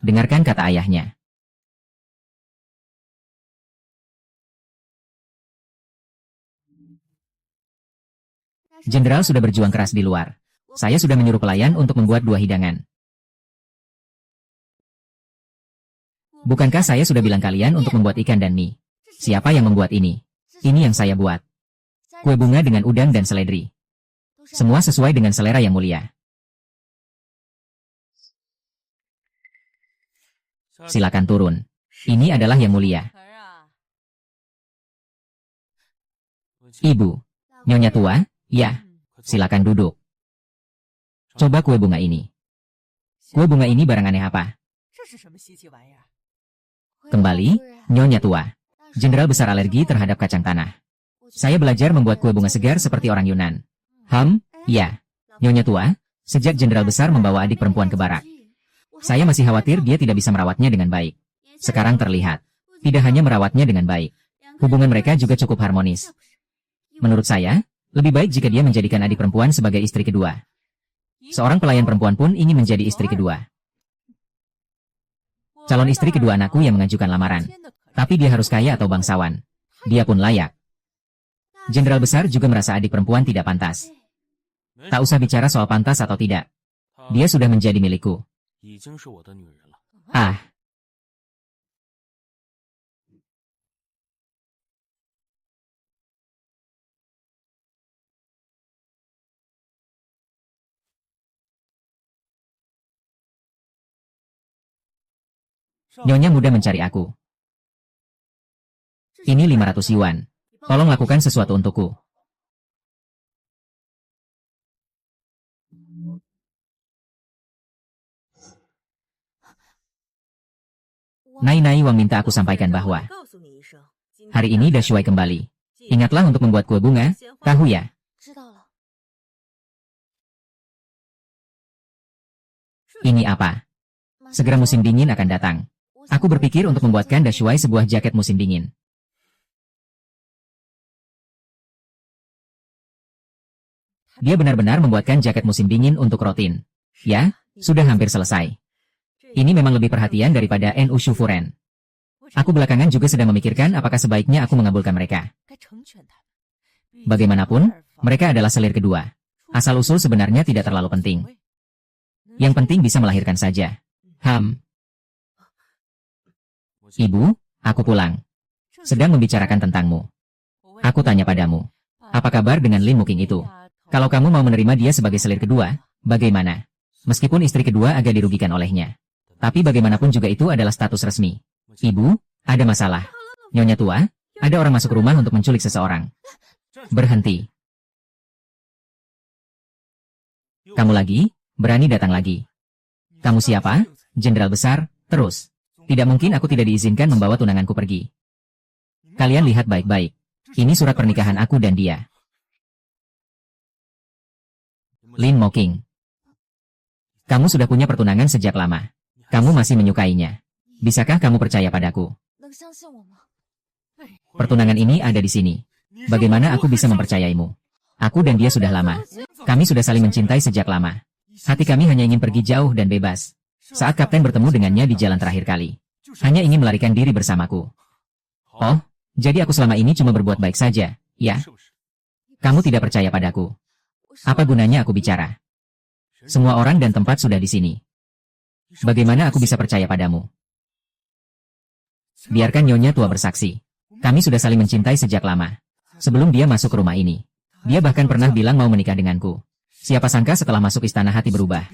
Dengarkan kata ayahnya. Jenderal sudah berjuang keras di luar. Saya sudah menyuruh pelayan untuk membuat 2 hidangan. Bukankah saya sudah bilang kalian untuk membuat ikan dan mie? Siapa yang membuat ini? Ini yang saya buat. Kue bunga dengan udang dan seledri. Semua sesuai dengan selera yang mulia. Silakan turun. Ini adalah yang mulia. Ibu, Nyonya tua, ya, silakan duduk. Coba kue bunga ini. Kue bunga ini barang aneh apa? Kembali, Nyonya tua. Jenderal besar alergi terhadap kacang tanah. Saya belajar membuat kue bunga segar seperti orang Yunan. Ya. Nyonya tua, sejak jenderal besar membawa adik perempuan ke barak. Saya masih khawatir dia tidak bisa merawatnya dengan baik. Sekarang terlihat. Tidak hanya merawatnya dengan baik. Hubungan mereka juga cukup harmonis. Menurut saya, lebih baik jika dia menjadikan adik perempuan sebagai istri kedua. Seorang pelayan perempuan pun ingin menjadi istri kedua. Calon istri kedua anakku yang mengajukan lamaran. Tapi dia harus kaya atau bangsawan. Dia pun layak. Jenderal besar juga merasa adik perempuan tidak pantas. Tak usah bicara soal pantas atau tidak. Dia sudah menjadi milikku. Ah. Nyonya muda mencari aku. Ini 500 yuan. Tolong lakukan sesuatu untukku. Nai Wang minta aku sampaikan bahwa hari ini Da Shuai kembali. Ingatlah untuk membuat kue bunga, tahu ya? Ini apa? Segera musim dingin akan datang. Aku berpikir untuk membuatkan Da Shuai sebuah jaket musim dingin. Dia benar-benar membuatkan jaket musim dingin untuk Rotin. Ya, sudah hampir selesai. Ini memang lebih perhatian daripada NU Shufuren. Aku belakangan juga sedang memikirkan apakah sebaiknya aku mengabulkan mereka. Bagaimanapun, mereka adalah selir kedua. Asal-usul sebenarnya tidak terlalu penting. Yang penting bisa melahirkan saja. Ibu, aku pulang. Sedang membicarakan tentangmu. Aku tanya padamu. Apa kabar dengan Lin Muking itu? Kalau kamu mau menerima dia sebagai selir kedua, bagaimana? Meskipun istri kedua agak dirugikan olehnya. Tapi bagaimanapun juga itu adalah status resmi. Ibu, ada masalah. Nyonya tua, ada orang masuk rumah untuk menculik seseorang. Berhenti. Kamu lagi? Berani datang lagi. Kamu siapa? Jenderal besar, terus. Tidak mungkin aku tidak diizinkan membawa tunanganku pergi. Kalian lihat baik-baik. Ini surat pernikahan aku dan dia. Lin Moking. Kamu sudah punya pertunangan sejak lama. Kamu masih menyukainya. Bisakah kamu percaya padaku? Pertunangan ini ada di sini. Bagaimana aku bisa mempercayaimu? Aku dan dia sudah lama. Kami sudah saling mencintai sejak lama. Hati kami hanya ingin pergi jauh dan bebas. Saat kapten bertemu dengannya di jalan terakhir kali. Hanya ingin melarikan diri bersamaku. Oh, jadi aku selama ini cuma berbuat baik saja, ya? Kamu tidak percaya padaku. Apa gunanya aku bicara? Semua orang dan tempat sudah di sini. Bagaimana aku bisa percaya padamu? Biarkan Nyonya tua bersaksi. Kami sudah saling mencintai sejak lama. Sebelum dia masuk ke rumah ini. Dia bahkan pernah bilang mau menikah denganku. Siapa sangka setelah masuk istana hati berubah.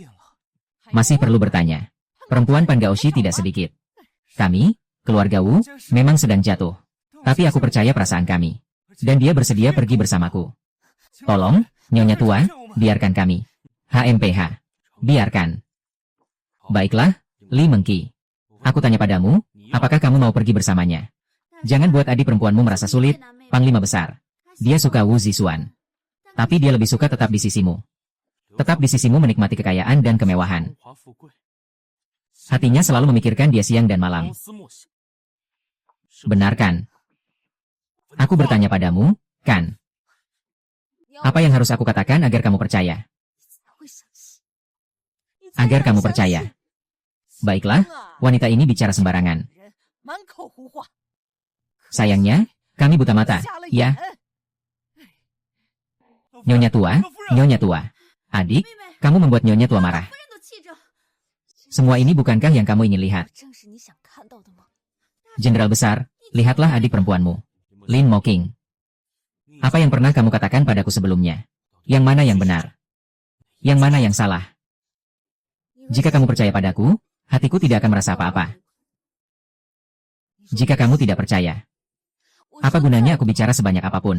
Masih perlu bertanya. Perempuan Pangaoshi tidak sedikit. Kami, keluarga Wu, memang sedang jatuh. Tapi aku percaya perasaan kami. Dan dia bersedia pergi bersamaku. Tolong, Nyonya tua, biarkan kami. HMPH. Biarkan. Baiklah, Li Mengki. Aku tanya padamu, apakah kamu mau pergi bersamanya? Jangan buat adik perempuanmu merasa sulit, Panglima Besar. Dia suka Wu Zixuan. Tapi dia lebih suka tetap di sisimu. Tetap di sisimu menikmati kekayaan dan kemewahan. Hatinya selalu memikirkan dia siang dan malam. Benarkan? Aku bertanya padamu, kan? Apa yang harus aku katakan agar kamu percaya? Agar kamu percaya. Baiklah, wanita ini bicara sembarangan. Sayangnya, kami buta mata, ya? Nyonya tua, Nyonya tua. Adik, kamu membuat Nyonya tua marah. Semua ini bukankah yang kamu ingin lihat? Jenderal besar, lihatlah adik perempuanmu. Lin Moking. Apa yang pernah kamu katakan padaku sebelumnya? Yang mana yang benar? Yang mana yang salah? Jika kamu percaya padaku, hatiku tidak akan merasa apa-apa. Jika kamu tidak percaya, apa gunanya aku bicara sebanyak apapun?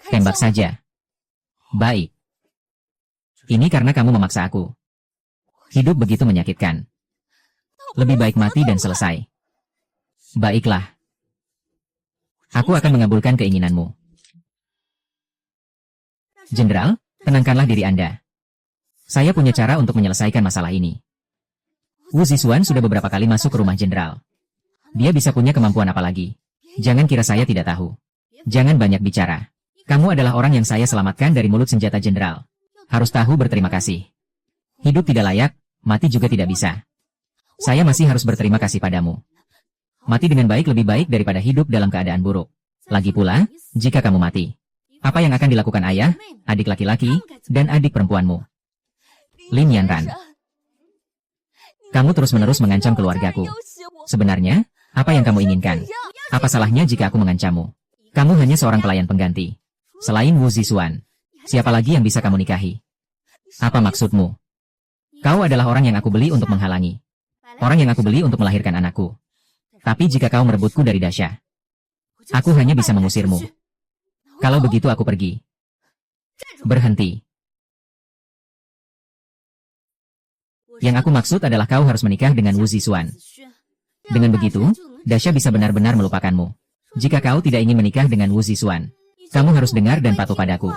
Tembak saja. Baik. Ini karena kamu memaksa aku. Hidup begitu menyakitkan. Lebih baik mati dan selesai. Baiklah. Aku akan mengabulkan keinginanmu. Jenderal, tenangkanlah diri Anda. Saya punya cara untuk menyelesaikan masalah ini. Wu Zixuan sudah beberapa kali masuk ke rumah jenderal. Dia bisa punya kemampuan apa lagi? Jangan kira saya tidak tahu. Jangan banyak bicara. Kamu adalah orang yang saya selamatkan dari mulut senjata jenderal. Harus tahu berterima kasih. Hidup tidak layak, mati juga tidak bisa. Saya masih harus berterima kasih padamu. Mati dengan baik lebih baik daripada hidup dalam keadaan buruk. Lagi pula, jika kamu mati, apa yang akan dilakukan ayah, adik laki-laki, dan adik perempuanmu? Lin Yanran. Kamu terus-menerus mengancam keluargaku. Sebenarnya, apa yang kamu inginkan? Apa salahnya jika aku mengancammu? Kamu hanya seorang pelayan pengganti. Selain Wu Zixuan, siapa lagi yang bisa kamu nikahi? Apa maksudmu? Kau adalah orang yang aku beli untuk menghalangi. Orang yang aku beli untuk melahirkan anakku. Tapi jika kau merebutku dari Dasha, aku hanya bisa mengusirmu. Kalau begitu aku pergi. Berhenti. Yang aku maksud adalah kau harus menikah dengan Wu Zixuan. Dengan begitu, Dasha bisa benar-benar melupakanmu. Jika kau tidak ingin menikah dengan Wu Zixuan, kamu harus dengar dan patuh padaku.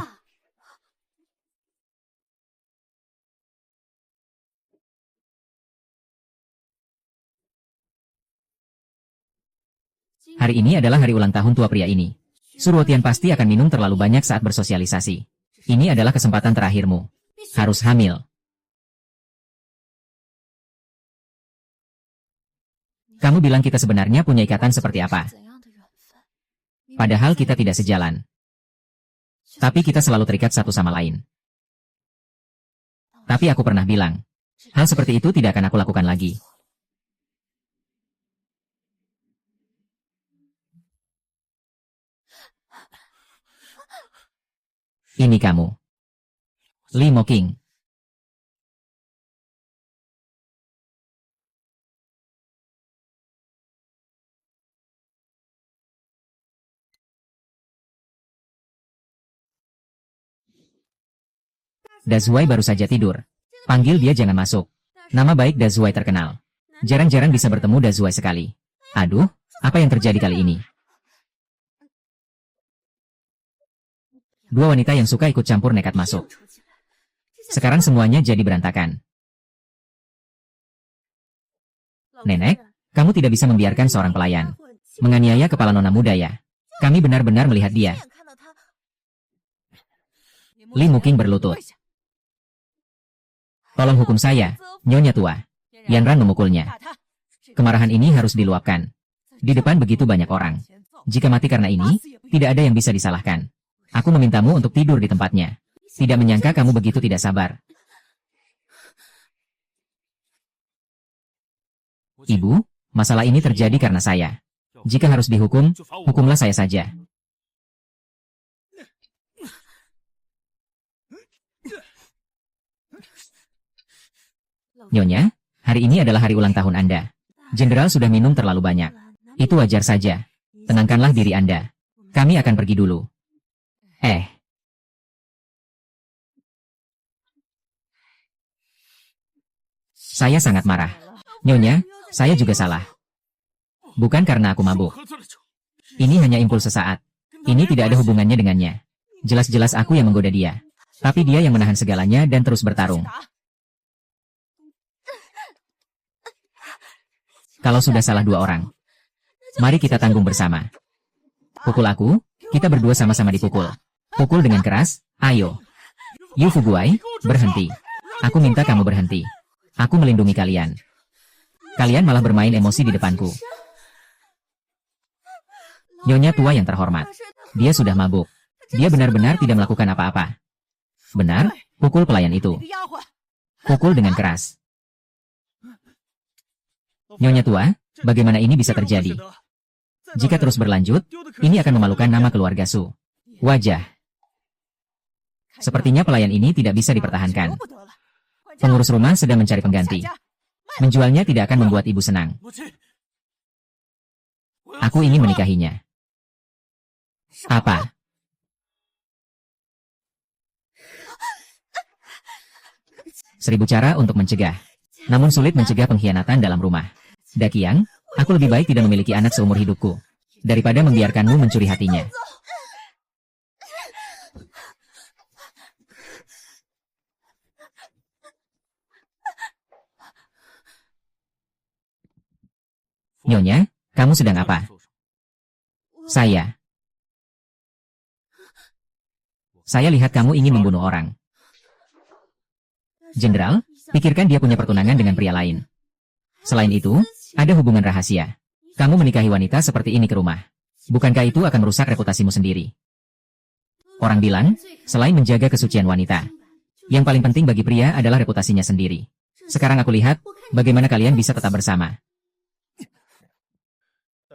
Hari ini adalah hari ulang tahun tua pria ini. Suruotian pasti akan minum terlalu banyak saat bersosialisasi. Ini adalah kesempatan terakhirmu. Harus hamil. Kamu bilang kita sebenarnya punya ikatan seperti apa? Padahal kita tidak sejalan. Tapi kita selalu terikat satu sama lain. Tapi aku pernah bilang, hal seperti itu tidak akan aku lakukan lagi. Ini kamu. Lee Moking. Dazuai baru saja tidur. Panggil dia jangan masuk. Nama baik Dazuai terkenal. Jarang-jarang bisa bertemu Dazuai sekali. Aduh, apa yang terjadi kali ini? Dua wanita yang suka ikut campur nekat masuk. Sekarang semuanya jadi berantakan. Nenek, kamu tidak bisa membiarkan seorang pelayan menganiaya kepala nona muda ya. Kami benar-benar melihat dia. Lee Muking berlutut. Tolong hukum saya, Nyonya tua. Yanran memukulnya. Kemarahan ini harus diluapkan. Di depan begitu banyak orang. Jika mati karena ini, tidak ada yang bisa disalahkan. Aku memintamu untuk tidur di tempatnya. Tidak menyangka kamu begitu tidak sabar. Ibu, masalah ini terjadi karena saya. Jika harus dihukum, hukumlah saya saja. Nyonya, hari ini adalah hari ulang tahun Anda. Jenderal sudah minum terlalu banyak. Itu wajar saja. Tenangkanlah diri Anda. Kami akan pergi dulu. Saya sangat marah. Nyonya, saya juga salah. Bukan karena aku mabuk. Ini hanya impuls sesaat. Ini tidak ada hubungannya dengannya. Jelas-jelas aku yang menggoda dia. Tapi dia yang menahan segalanya dan terus bertarung. Kalau sudah salah dua orang, mari kita tanggung bersama. Pukul aku, kita berdua sama-sama dipukul. Pukul dengan keras, ayo. Yu Fuguai, berhenti. Aku minta kamu berhenti. Aku melindungi kalian. Kalian malah bermain emosi di depanku. Nyonya tua yang terhormat. Dia sudah mabuk. Dia benar-benar tidak melakukan apa-apa. Benar, pukul pelayan itu. Pukul dengan keras. Nyonya tua, bagaimana ini bisa terjadi? Jika terus berlanjut, ini akan memalukan nama keluarga Su. Wajah. Sepertinya pelayan ini tidak bisa dipertahankan. Pengurus rumah sedang mencari pengganti. Menjualnya tidak akan membuat ibu senang. Aku ingin menikahinya. Apa? Seribu cara untuk mencegah. Namun sulit mencegah pengkhianatan dalam rumah. Dakiang, aku lebih baik tidak memiliki anak seumur hidupku. Daripada membiarkanmu mencuri hatinya. Nyonya, kamu sedang apa? Saya lihat kamu ingin membunuh orang. Jenderal, pikirkan dia punya pertunangan dengan pria lain. Selain itu, ada hubungan rahasia. Kamu menikahi wanita seperti ini ke rumah. Bukankah itu akan merusak reputasimu sendiri? Orang bilang, selain menjaga kesucian wanita, yang paling penting bagi pria adalah reputasinya sendiri. Sekarang aku lihat, bagaimana kalian bisa tetap bersama.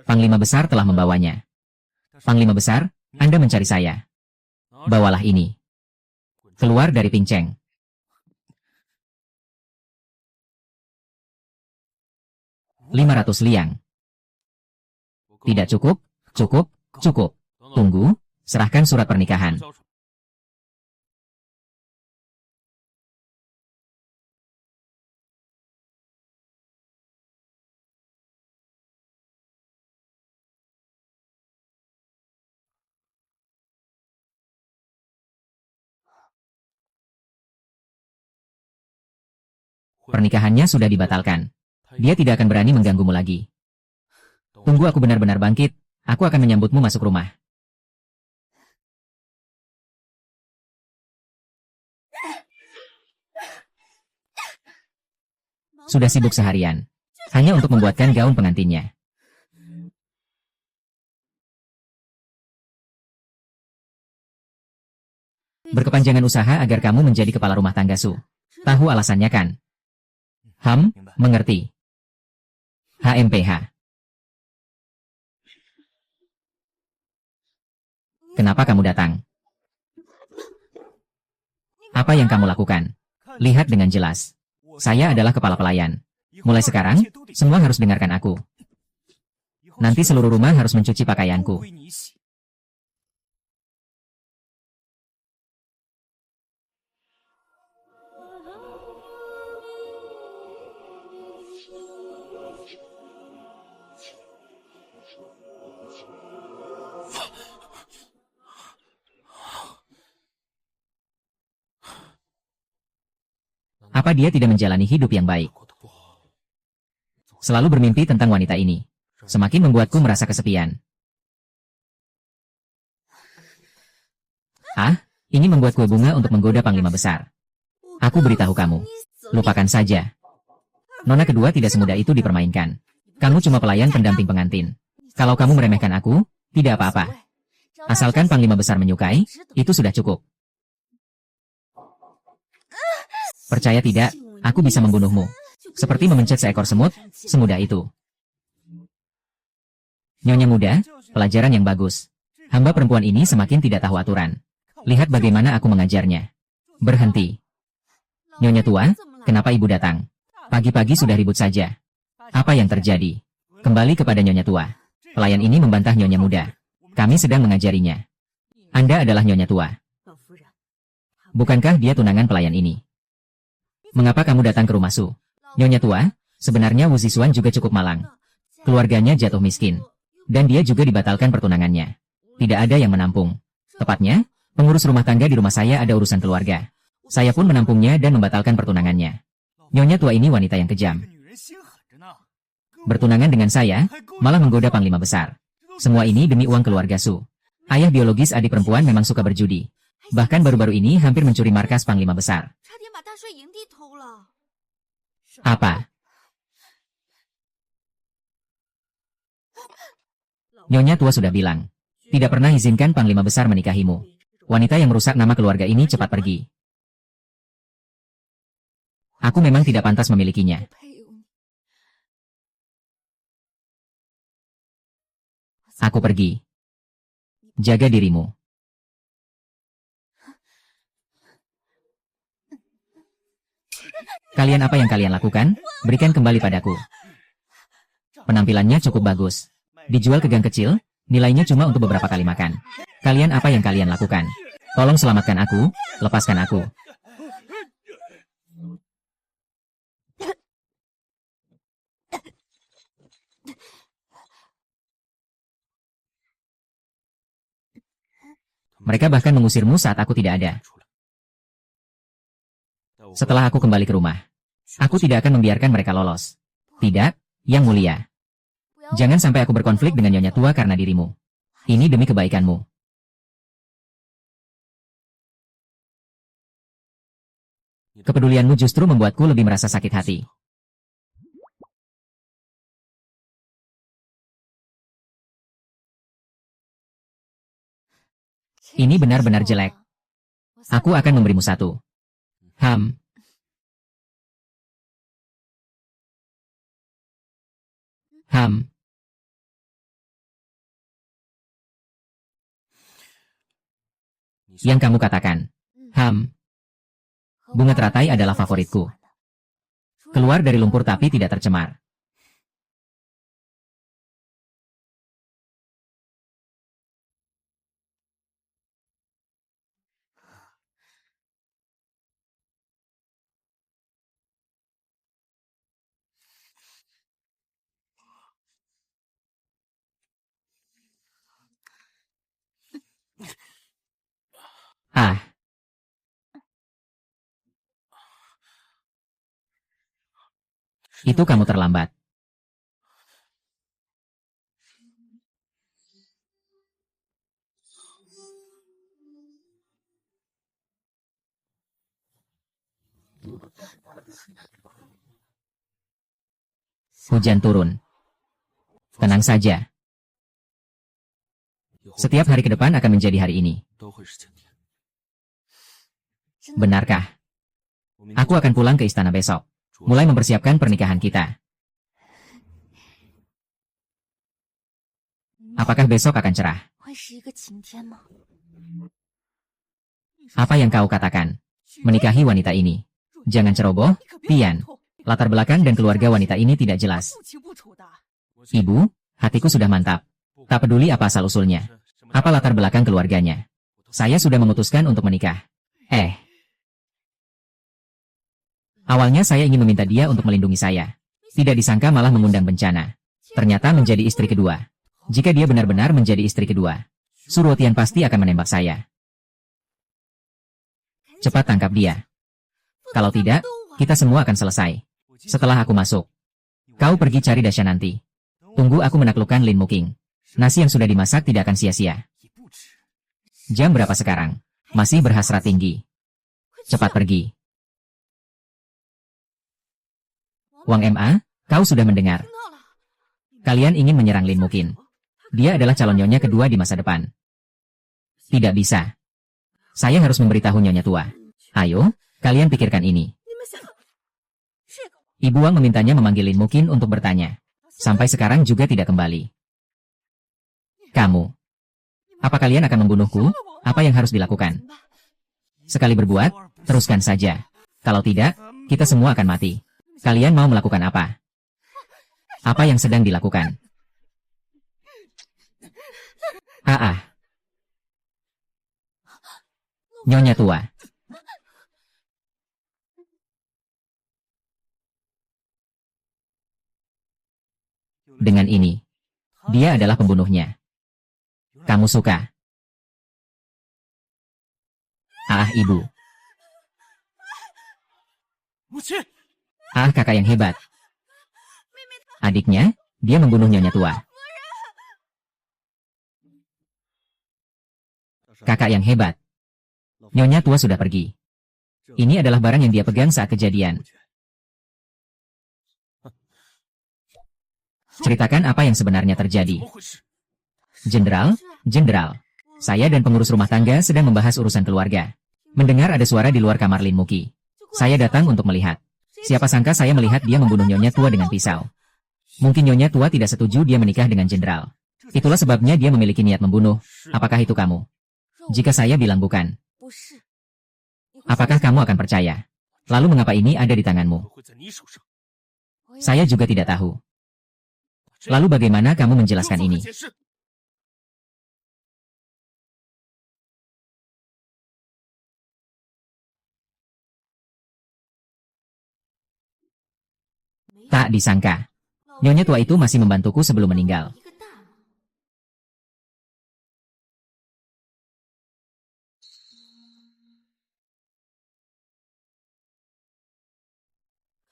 Panglima Besar telah membawanya. Panglima Besar, Anda mencari saya. Bawalah ini. Keluar dari Pingcheng. 500 liang. Tidak cukup, cukup, cukup. Tunggu, serahkan surat pernikahan. Pernikahannya sudah dibatalkan. Dia tidak akan berani mengganggumu lagi. Tunggu aku benar-benar bangkit, aku akan menyambutmu masuk rumah. Sudah sibuk seharian. Hanya untuk membuatkan gaun pengantinnya. Berkepanjangan usaha agar kamu menjadi kepala rumah tangga Su. Tahu alasannya kan? Mengerti. HMPH. Kenapa kamu datang? Apa yang kamu lakukan? Lihat dengan jelas. Saya adalah kepala pelayan. Mulai sekarang, semua harus dengarkan aku. Nanti seluruh rumah harus mencuci pakaianku. Apa dia tidak menjalani hidup yang baik? Selalu bermimpi tentang wanita ini. Semakin membuatku merasa kesepian. Ini membuat kue bunga untuk menggoda Panglima Besar. Aku beritahu kamu. Lupakan saja. Nona kedua tidak semudah itu dipermainkan. Kamu cuma pelayan pendamping pengantin. Kalau kamu meremehkan aku, tidak apa-apa. Asalkan Panglima Besar menyukai, itu sudah cukup. Percaya tidak, aku bisa membunuhmu. Seperti memencet seekor semut, semudah itu. Nyonya muda, pelajaran yang bagus. Hamba perempuan ini semakin tidak tahu aturan. Lihat bagaimana aku mengajarnya. Berhenti. Nyonya tua, kenapa ibu datang? Pagi-pagi sudah ribut saja. Apa yang terjadi? Kembali kepada Nyonya tua. Pelayan ini membantah Nyonya muda. Kami sedang mengajarinya. Anda adalah Nyonya tua. Bukankah dia tunangan pelayan ini? Mengapa kamu datang ke rumah Su? Nyonya tua, sebenarnya Wu Zixuan juga cukup malang. Keluarganya jatuh miskin. Dan dia juga dibatalkan pertunangannya. Tidak ada yang menampung. Tepatnya, pengurus rumah tangga di rumah saya ada urusan keluarga. Saya pun menampungnya dan membatalkan pertunangannya. Nyonya tua ini wanita yang kejam. Bertunangan dengan saya, malah menggoda Panglima Besar. Semua ini demi uang keluarga Su. Ayah biologis adik perempuan memang suka berjudi. Bahkan baru-baru ini hampir mencuri markas Panglima Besar. Apa? Nyonya tua sudah bilang. Tidak pernah izinkan Panglima Besar menikahimu. Wanita yang merusak nama keluarga ini cepat pergi. Aku memang tidak pantas memilikinya. Aku pergi. Jaga dirimu. Kalian apa yang kalian lakukan? Berikan kembali padaku. Penampilannya cukup bagus. Dijual ke gang kecil, nilainya cuma untuk beberapa kali makan. Kalian apa yang kalian lakukan? Tolong selamatkan aku, lepaskan aku. Mereka bahkan mengusirmu saat aku tidak ada. Setelah aku kembali ke rumah, aku tidak akan membiarkan mereka lolos. Tidak, Yang Mulia. Jangan sampai aku berkonflik dengan Nyonya tua karena dirimu. Ini demi kebaikanmu. Kepedulianmu justru membuatku lebih merasa sakit hati. Ini benar-benar jelek. Aku akan memberimu satu. Yang kamu katakan. Bunga teratai adalah favoritku. Keluar dari lumpur tapi tidak tercemar. Itu kamu terlambat. Hujan turun. Tenang saja. Setiap hari ke depan akan menjadi hari ini. Benarkah? Aku akan pulang ke istana besok. Mulai mempersiapkan pernikahan kita. Apakah besok akan cerah? Apa yang kau katakan? Menikahi wanita ini. Jangan ceroboh, Tian. Latar belakang dan keluarga wanita ini tidak jelas. Ibu, hatiku sudah mantap. Tak peduli apa asal-usulnya. Apa latar belakang keluarganya. Saya sudah memutuskan untuk menikah. Awalnya saya ingin meminta dia untuk melindungi saya. Tidak disangka malah mengundang bencana. Ternyata menjadi istri kedua. Jika dia benar-benar menjadi istri kedua, Suruo Tian pasti akan menembak saya. Cepat tangkap dia. Kalau tidak, kita semua akan selesai. Setelah aku masuk, kau pergi cari Dasya nanti. Tunggu aku menaklukkan Lin Muking. Nasi yang sudah dimasak tidak akan sia-sia. Jam berapa sekarang? Masih berhasrat tinggi. Cepat pergi. Wang Ma, kau sudah mendengar. Kalian ingin menyerang Lin Mukin. Dia adalah calon nyonya kedua di masa depan. Tidak bisa. Saya harus memberitahu nyonya tua. Ayo, kalian pikirkan ini. Ibu Wang memintanya memanggil Lin Mukin untuk bertanya. Sampai sekarang juga tidak kembali. Kamu. Apa kalian akan membunuhku? Apa yang harus dilakukan? Sekali berbuat, teruskan saja. Kalau tidak, kita semua akan mati. Kalian mau melakukan apa? Apa yang sedang dilakukan? Nyonya tua. Dengan ini, dia adalah pembunuhnya. Kamu suka? Ibu. Kakak yang hebat. Adiknya, dia membunuh nyonya tua. Kakak yang hebat. Nyonya tua sudah pergi. Ini adalah barang yang dia pegang saat kejadian. Ceritakan apa yang sebenarnya terjadi. Jenderal, saya dan pengurus rumah tangga sedang membahas urusan keluarga. Mendengar ada suara di luar kamar Lin Muki. Saya datang untuk melihat. Siapa sangka saya melihat dia membunuh nyonya tua dengan pisau. Mungkin nyonya tua tidak setuju dia menikah dengan jenderal. Itulah sebabnya dia memiliki niat membunuh. Apakah itu kamu? Jika saya bilang bukan, apakah kamu akan percaya? Lalu mengapa ini ada di tanganmu? Saya juga tidak tahu. Lalu bagaimana kamu menjelaskan ini? Tak disangka. Nyonya tua itu masih membantuku sebelum meninggal.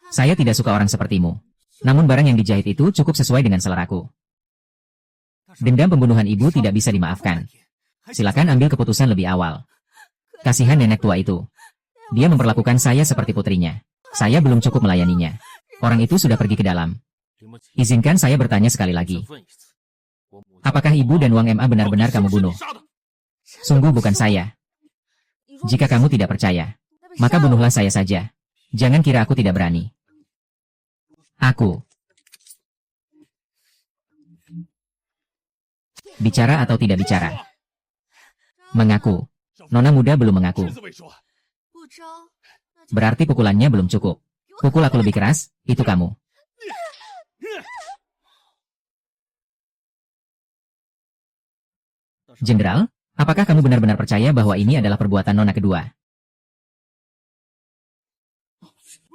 Saya tidak suka orang sepertimu. Namun barang yang dijahit itu cukup sesuai dengan seleraku. Dendam pembunuhan ibu tidak bisa dimaafkan. Silakan ambil keputusan lebih awal. Kasihan nenek tua itu. Dia memperlakukan saya seperti putrinya. Saya belum cukup melayaninya. Orang itu sudah pergi ke dalam. Izinkan saya bertanya sekali lagi. Apakah ibu dan Wang Ma benar-benar kamu bunuh? Sungguh bukan saya. Jika kamu tidak percaya, maka bunuhlah saya saja. Jangan kira aku tidak berani. Aku. Bicara atau tidak bicara? Mengaku. Nona muda belum mengaku. Berarti pukulannya belum cukup. Pukul aku lebih keras, itu kamu. Jenderal, apakah kamu benar-benar percaya bahwa ini adalah perbuatan nona kedua?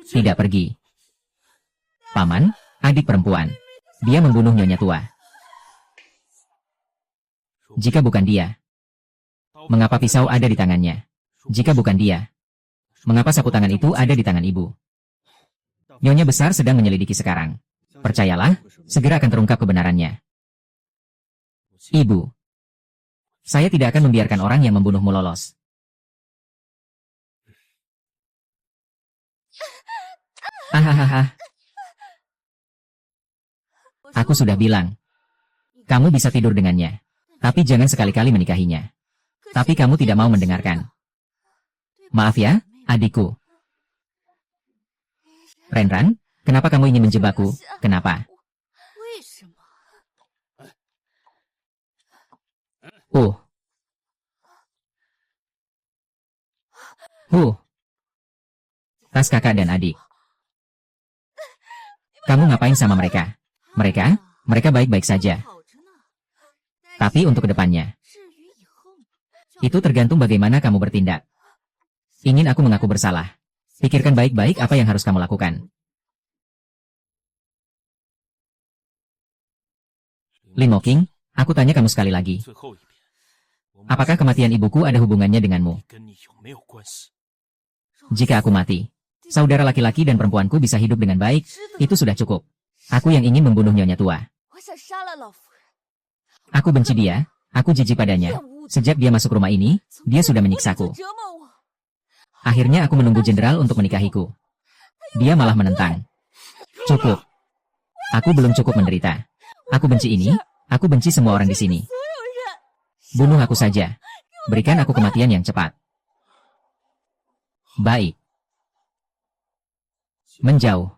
Tidak pergi. Paman, adik perempuan. Dia membunuh nyonya tua. Jika bukan dia, mengapa pisau ada di tangannya? Jika bukan dia, mengapa sapu tangan itu ada di tangan ibu? Nyonya besar sedang menyelidiki sekarang. Percayalah, segera akan terungkap kebenarannya. Ibu, saya tidak akan membiarkan orang yang membunuhmu lolos. Ahahaha. Aku sudah bilang. Kamu bisa tidur dengannya. Tapi jangan sekali-kali menikahinya. Tapi kamu tidak mau mendengarkan. Maaf ya, adikku. Renran, kenapa kamu ingin menjebakku? Kenapa? Oh. Tas kakak dan adik. Kamu ngapain sama mereka? Mereka baik-baik saja. Tapi untuk kedepannya, itu tergantung bagaimana kamu bertindak. Ingin aku mengaku bersalah. Pikirkan baik-baik apa yang harus kamu lakukan. Lin Moking, aku tanya kamu sekali lagi. Apakah kematian ibuku ada hubungannya denganmu? Jika aku mati, saudara laki-laki dan perempuanku bisa hidup dengan baik, itu sudah cukup. Aku yang ingin membunuh nyonya tua. Aku benci dia, aku jijik padanya. Sejak dia masuk rumah ini, dia sudah menyiksaku. Akhirnya aku menunggu jenderal untuk menikahiku. Dia malah menentang. Cukup. Aku belum cukup menderita. Aku benci ini, aku benci semua orang di sini. Bunuh aku saja. Berikan aku kematian yang cepat. Baik. Menjauh.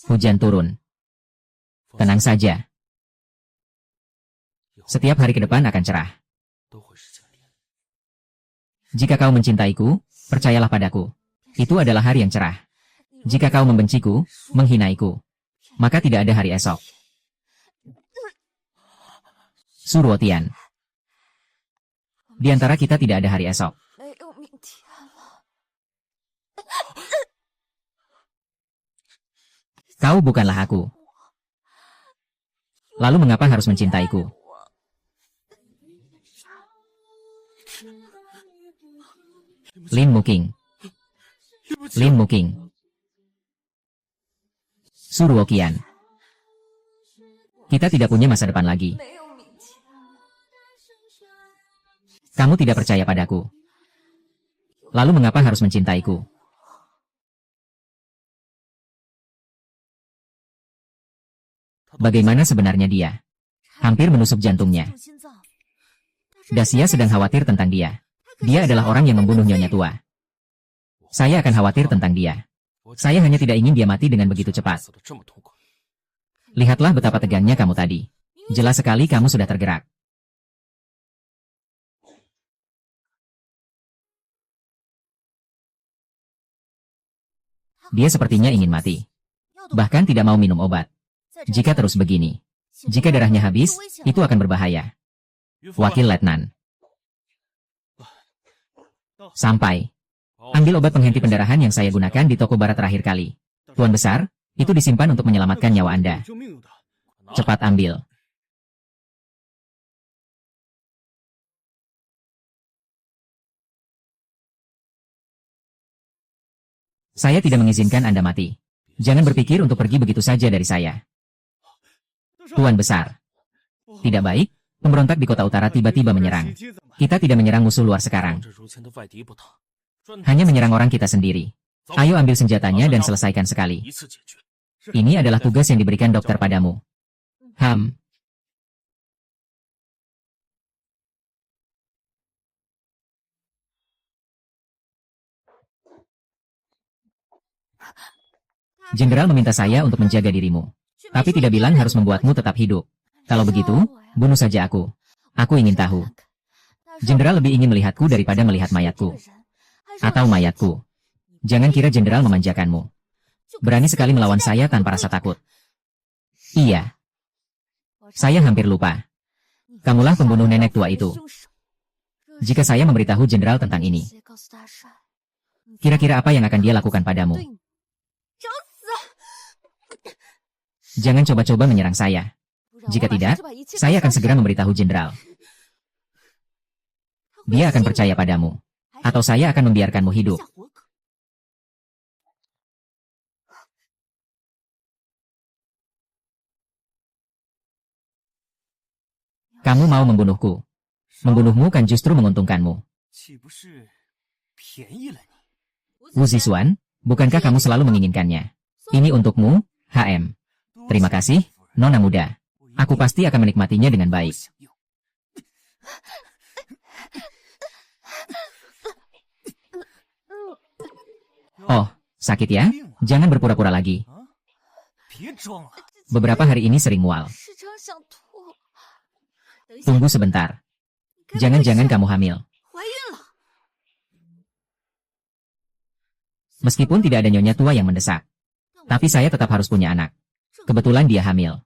Hujan turun. Tenang saja. Setiap hari ke depan akan cerah. Jika kau mencintaiku, percayalah padaku. Itu adalah hari yang cerah. Jika kau membenciku, menghinaiku, maka tidak ada hari esok. Suruotian. Di antara kita tidak ada hari esok. Kau bukanlah aku. Lalu mengapa harus mencintaiku? Lin Moking. Suruokian. Kita tidak punya masa depan lagi. Kamu tidak percaya padaku. Lalu mengapa harus mencintaiku? Bagaimana sebenarnya dia? Hampir menusuk jantungnya. Dacia sedang khawatir tentang dia. Dia adalah orang yang membunuh nyonya tua. Saya akan khawatir tentang dia. Saya hanya tidak ingin dia mati dengan begitu cepat. Lihatlah betapa tegangnya kamu tadi. Jelas sekali kamu sudah tergerak. Dia sepertinya ingin mati. Bahkan tidak mau minum obat. Jika terus begini, jika darahnya habis, itu akan berbahaya. Wakil Letnan. Sampai. Ambil obat penghenti pendarahan yang saya gunakan di toko barat terakhir kali. Tuan Besar, itu disimpan untuk menyelamatkan nyawa Anda. Cepat ambil. Saya tidak mengizinkan Anda mati. Jangan berpikir untuk pergi begitu saja dari saya. Tuan Besar. Tidak baik, pemberontak di kota utara tiba-tiba menyerang. Kita tidak menyerang musuh luar sekarang. Hanya menyerang orang kita sendiri. Ayo ambil senjatanya dan selesaikan sekali. Ini adalah tugas yang diberikan dokter padamu. Jenderal meminta saya untuk menjaga dirimu. Tapi tidak bilang harus membuatmu tetap hidup. Kalau begitu, bunuh saja aku. Aku ingin tahu. Jenderal lebih ingin melihatku daripada melihat mayatku. Atau mayatku. Jangan kira jenderal memanjakanmu. Berani sekali melawan saya tanpa rasa takut. Iya. Saya hampir lupa. Kamulah pembunuh nenek tua itu. Jika saya memberitahu jenderal tentang ini, kira-kira apa yang akan dia lakukan padamu? Jangan coba-coba menyerang saya. Jika tidak, saya akan segera memberitahu jenderal. Dia akan percaya padamu. Atau saya akan membiarkanmu hidup. Kamu mau membunuhku. Membunuhmu kan justru menguntungkanmu. Wu Zixuan, bukankah kamu selalu menginginkannya? Ini untukmu, HM. Terima kasih, Nona muda. Aku pasti akan menikmatinya dengan baik. Oh, sakit ya? Jangan berpura-pura lagi. Beberapa hari ini sering mual. Tunggu sebentar. Jangan-jangan kamu hamil. Meskipun tidak ada nyonya tua yang mendesak. Tapi saya tetap harus punya anak. Kebetulan dia hamil.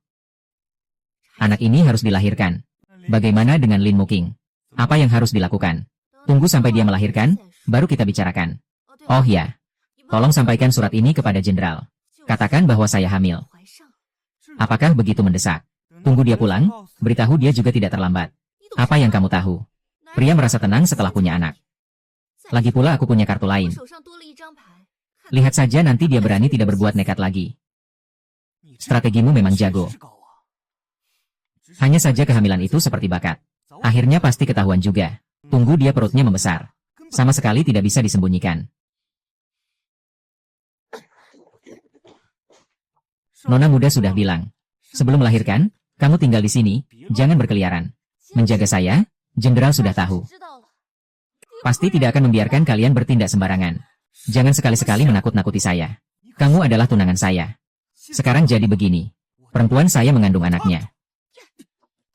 Anak ini harus dilahirkan. Bagaimana dengan Lin Muking? Apa yang harus dilakukan? Tunggu sampai dia melahirkan, baru kita bicarakan. Oh ya. Tolong sampaikan surat ini kepada jenderal. Katakan bahwa saya hamil. Apakah begitu mendesak? Tunggu dia pulang, beritahu dia juga tidak terlambat. Apa yang kamu tahu? Pria merasa tenang setelah punya anak. Lagi pula aku punya kartu lain. Lihat saja nanti dia berani tidak berbuat nekat lagi. Strategimu memang jago. Hanya saja kehamilan itu seperti bakat. Akhirnya pasti ketahuan juga. Tunggu dia perutnya membesar. Sama sekali tidak bisa disembunyikan. Nona muda sudah bilang. Sebelum melahirkan, kamu tinggal di sini, jangan berkeliaran. Menjaga saya, jenderal sudah tahu. Pasti tidak akan membiarkan kalian bertindak sembarangan. Jangan sekali-sekali menakut-nakuti saya. Kamu adalah tunangan saya. Sekarang jadi begini. Perempuan saya mengandung anaknya.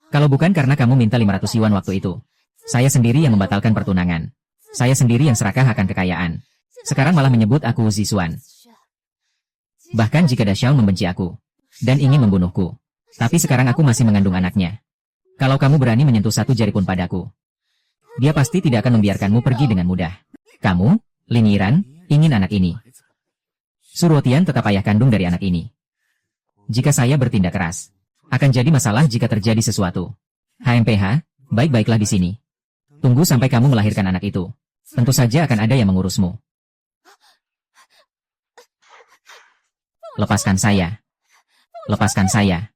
Kalau bukan karena kamu minta 500 yuan waktu itu, saya sendiri yang membatalkan pertunangan. Saya sendiri yang serakah akan kekayaan. Sekarang malah menyebut aku Zixuan. Bahkan jika Daxiao membenci aku dan ingin membunuhku. Tapi sekarang aku masih mengandung anaknya. Kalau kamu berani menyentuh satu jari pun padaku, dia pasti tidak akan membiarkanmu pergi dengan mudah. Kamu, Lin Yiran, ingin anak ini. Suruotian tetap ayah kandung dari anak ini. Jika saya bertindak keras, akan jadi masalah jika terjadi sesuatu. HMPH, baik-baiklah di sini. Tunggu sampai kamu melahirkan anak itu. Tentu saja akan ada yang mengurusmu. Lepaskan saya. Lepaskan saya.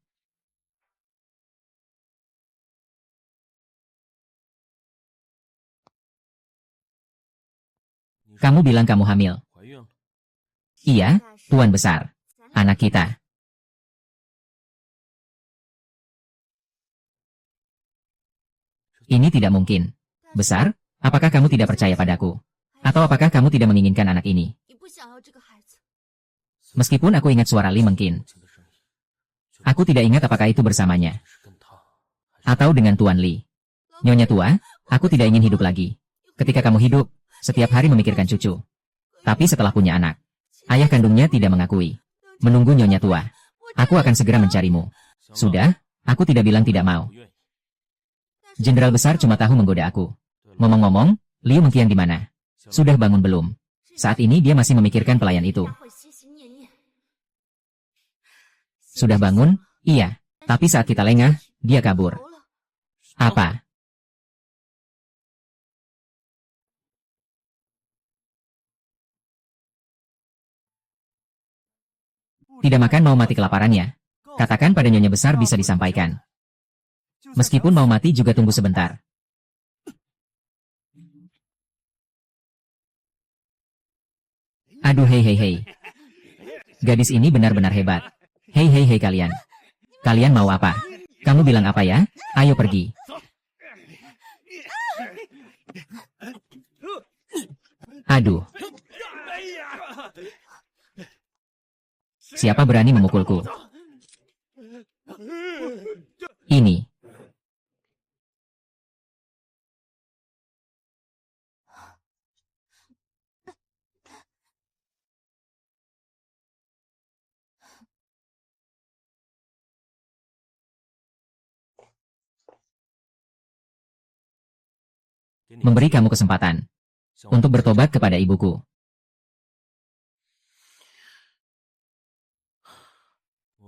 Kamu bilang kamu hamil. Iya, Tuan Besar. Anak kita. Ini tidak mungkin. Besar, apakah kamu tidak percaya padaku? Atau apakah kamu tidak menginginkan anak ini? Meskipun aku ingat suara Li Mengkin. Aku tidak ingat apakah itu bersamanya. Atau dengan Tuan Li. Nyonya tua, aku tidak ingin hidup lagi. Ketika kamu hidup, setiap hari memikirkan cucu. Tapi setelah punya anak, ayah kandungnya tidak mengakui. Menunggu nyonya tua. Aku akan segera mencarimu. Sudah, aku tidak bilang tidak mau. Jenderal besar cuma tahu menggoda aku. Ngomong-ngomong, Liu Mengkian di mana? Sudah bangun belum? Saat ini dia masih memikirkan pelayan itu. Sudah bangun? Iya. Tapi saat kita lengah, dia kabur. Apa? Tidak makan mau mati kelaparannya. Katakan pada nyonya besar bisa disampaikan. Meskipun mau mati juga tunggu sebentar. Aduh hei hei hei. Gadis ini benar-benar hebat. Hei hei hei kalian. Kalian mau apa? Kamu bilang apa ya? Ayo pergi. Aduh. Siapa berani memukulku? Ini. Memberi kamu kesempatan untuk bertobat kepada ibuku.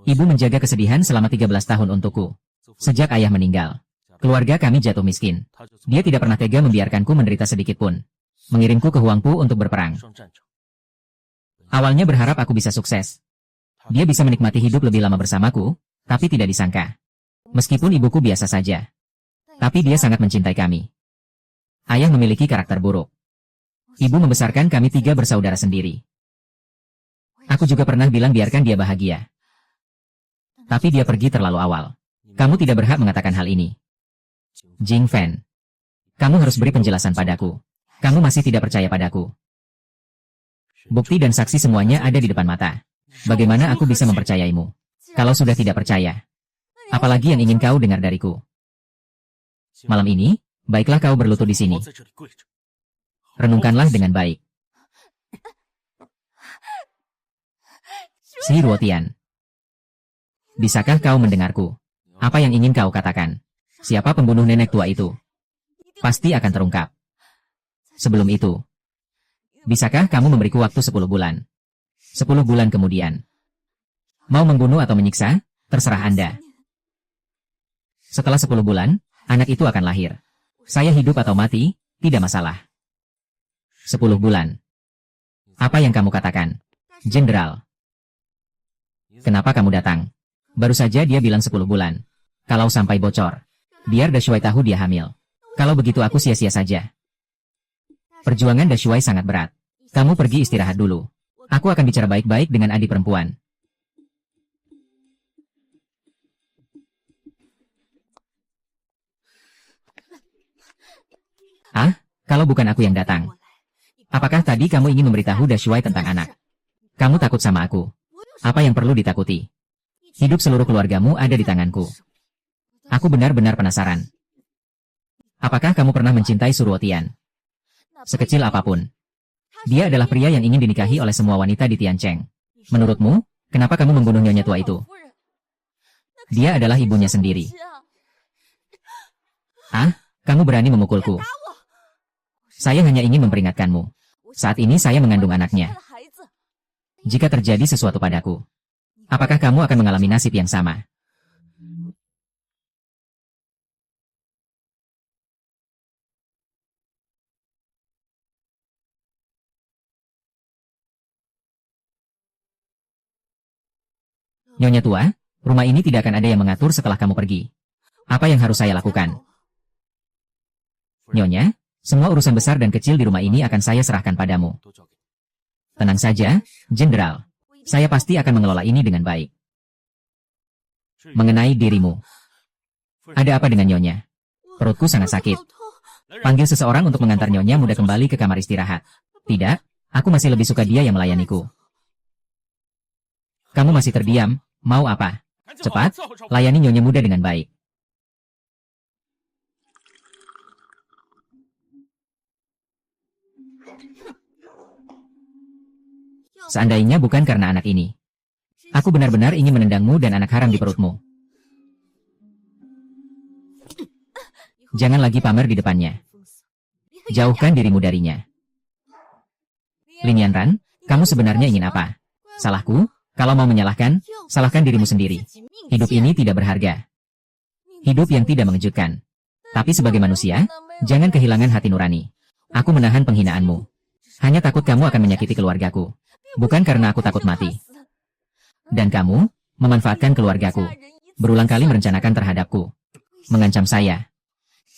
Ibu menjaga kesedihan selama 13 tahun untukku. Sejak ayah meninggal, keluarga kami jatuh miskin. Dia tidak pernah tega membiarkanku menderita sedikit pun. Mengirimku ke Huangpu untuk berperang. Awalnya berharap aku bisa sukses. Dia bisa menikmati hidup lebih lama bersamaku, tapi tidak disangka. Meskipun ibuku biasa saja, tapi dia sangat mencintai kami. Ayah memiliki karakter buruk. Ibu membesarkan kami 3 bersaudara sendiri. Aku juga pernah bilang biarkan dia bahagia. Tapi dia pergi terlalu awal. Kamu tidak berhak mengatakan hal ini. Jing Fan, kamu harus beri penjelasan padaku. Kamu masih tidak percaya padaku. Bukti dan saksi semuanya ada di depan mata. Bagaimana aku bisa mempercayaimu? Kalau sudah tidak percaya, apalagi yang ingin kau dengar dariku? Malam ini, baiklah kau berlutut di sini. Renungkanlah dengan baik. Si Ruotian, bisakah kau mendengarku? Apa yang ingin kau katakan? Siapa pembunuh nenek tua itu? Pasti akan terungkap. Sebelum itu, bisakah kamu memberiku waktu 10 bulan? 10 bulan kemudian. Mau membunuh atau menyiksa? Terserah Anda. Setelah 10 bulan, anak itu akan lahir. Saya hidup atau mati, tidak masalah. 10 bulan. Apa yang kamu katakan? Jenderal. Kenapa kamu datang? Baru saja dia bilang 10 bulan. Kalau sampai bocor, biar Dashuai tahu dia hamil. Kalau begitu aku sia-sia saja. Perjuangan Dashuai sangat berat. Kamu pergi istirahat dulu. Aku akan bicara baik-baik dengan adik perempuan. Ah, kalau bukan aku yang datang. Apakah tadi kamu ingin memberitahu Dashuai tentang anak? Kamu takut sama aku. Apa yang perlu ditakuti? Hidup seluruh keluargamu ada di tanganku. Aku benar-benar penasaran. Apakah kamu pernah mencintai Suruotian? Sekecil apapun. Dia adalah pria yang ingin dinikahi oleh semua wanita di Tiancheng. Menurutmu, kenapa kamu membunuh nyonya tua itu? Dia adalah ibunya sendiri. Ah, kamu berani memukulku. Saya hanya ingin memperingatkanmu. Saat ini saya mengandung anaknya. Jika terjadi sesuatu padaku, apakah kamu akan mengalami nasib yang sama? Nyonya tua, rumah ini tidak akan ada yang mengatur setelah kamu pergi. Apa yang harus saya lakukan? Nyonya, semua urusan besar dan kecil di rumah ini akan saya serahkan padamu. Tenang saja, Jenderal. Saya pasti akan mengelola ini dengan baik. Mengenai dirimu. Ada apa dengan Nyonya? Perutku sangat sakit. Panggil seseorang untuk mengantar Nyonya muda kembali ke kamar istirahat. Tidak, aku masih lebih suka dia yang melayaniku. Kamu masih terdiam, mau apa? Cepat, layani Nyonya muda dengan baik. Seandainya bukan karena anak ini, aku benar-benar ingin menendangmu dan anak haram di perutmu. Jangan lagi pamer di depannya. Jauhkan dirimu darinya. Lin Yanran, kamu sebenarnya ingin apa? Salahku? Kalau mau menyalahkan, salahkan dirimu sendiri. Hidup ini tidak berharga. Hidup yang tidak mengejutkan. Tapi sebagai manusia, jangan kehilangan hati nurani. Aku menahan penghinaanmu. Hanya takut kamu akan menyakiti keluargaku. Bukan karena aku takut mati. Dan kamu, memanfaatkan keluargaku. Berulang kali merencanakan terhadapku. Mengancam saya.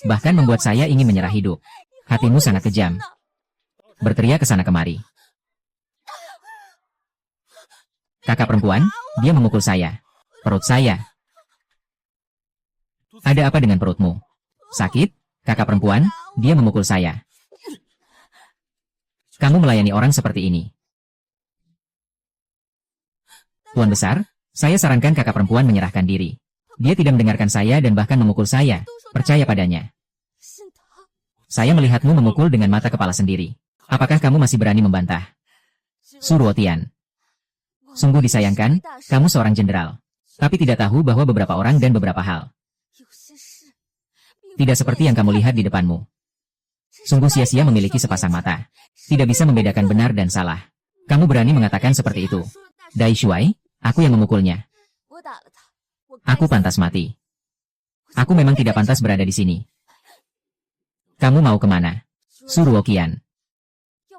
Bahkan membuat saya ingin menyerah hidup. Hatimu sangat kejam. Berteriak ke sana kemari. Kakak perempuan, dia memukul saya. Perut saya. Ada apa dengan perutmu? Sakit? Kakak perempuan, dia memukul saya. Kamu melayani orang seperti ini. Tuan besar, saya sarankan kakak perempuan menyerahkan diri. Dia tidak mendengarkan saya dan bahkan memukul saya. Percaya padanya. Saya melihatmu memukul dengan mata kepala sendiri. Apakah kamu masih berani membantah? Suruotian. Sungguh disayangkan, kamu seorang jenderal. Tapi tidak tahu bahwa beberapa orang dan beberapa hal tidak seperti yang kamu lihat di depanmu. Sungguh sia-sia memiliki sepasang mata. Tidak bisa membedakan benar dan salah. Kamu berani mengatakan seperti itu. Dai Shuai, aku yang memukulnya. Aku pantas mati. Aku memang tidak pantas berada di sini. Kamu mau kemana? Suruh Qian.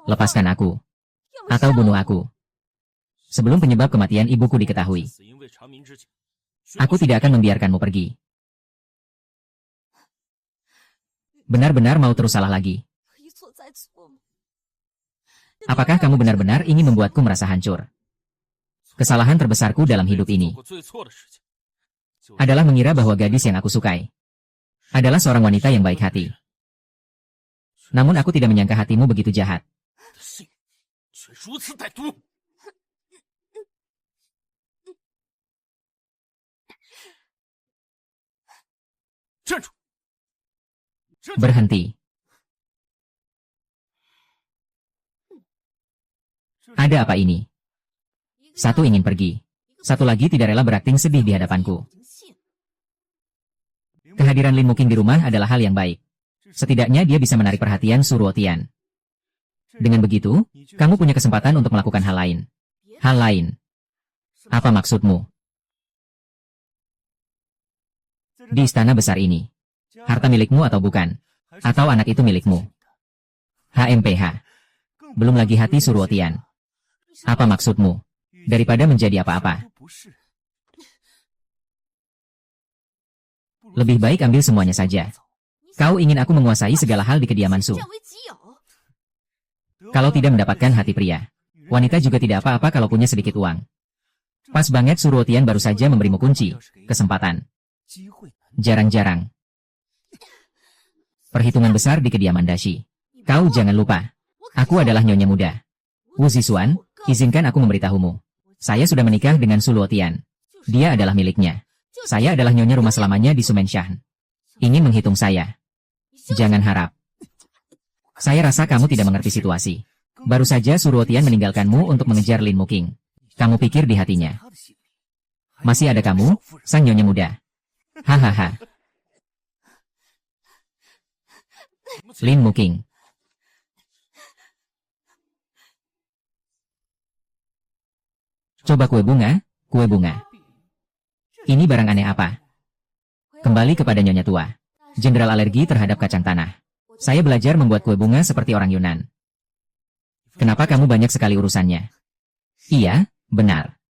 Lepaskan aku. Atau bunuh aku. Sebelum penyebab kematian ibuku diketahui. Aku tidak akan membiarkanmu pergi. Benar-benar mau terus salah lagi. Apakah kamu benar-benar ingin membuatku merasa hancur? Kesalahan terbesarku dalam hidup ini adalah mengira bahwa gadis yang aku sukai adalah seorang wanita yang baik hati. Namun aku tidak menyangka hatimu begitu jahat. Berhenti. Ada apa ini? Satu ingin pergi. Satu lagi tidak rela berakting sedih di hadapanku. Kehadiran Lin Muking di rumah adalah hal yang baik. Setidaknya dia bisa menarik perhatian Su Ruotian. Dengan begitu, kamu punya kesempatan untuk melakukan hal lain. Hal lain. Apa maksudmu? Di istana besar ini. Harta milikmu atau bukan? Atau anak itu milikmu? HMPH. Belum lagi hati Su Ruotian. Apa maksudmu? Daripada menjadi apa-apa. Lebih baik ambil semuanya saja. Kau ingin aku menguasai segala hal di kediaman Su. Kalau tidak mendapatkan hati pria, wanita juga tidak apa-apa kalau punya sedikit uang. Pas banget Su Ruotian baru saja memberimu kunci, kesempatan. Jarang-jarang. Perhitungan besar di kediaman Dashi. Kau jangan lupa, aku adalah nyonya muda. Wu Zixuan, izinkan aku memberitahumu. Saya sudah menikah dengan Su Luotian. Dia adalah miliknya. Saya adalah nyonya rumah selamanya di Sumenshan. Ingin menghitung saya. Jangan harap. Saya rasa kamu tidak mengerti situasi. Baru saja Su Ruotian meninggalkanmu untuk mengejar Lin Muking. Kamu pikir di hatinya. Masih ada kamu, sang nyonya muda. Hahaha. Lin Muking. Coba kue bunga, kue bunga. Ini barang aneh apa? Kembali kepada nyonya tua. Jenderal alergi terhadap kacang tanah. Saya belajar membuat kue bunga seperti orang Yunan. Kenapa kamu banyak sekali urusannya? Iya, benar.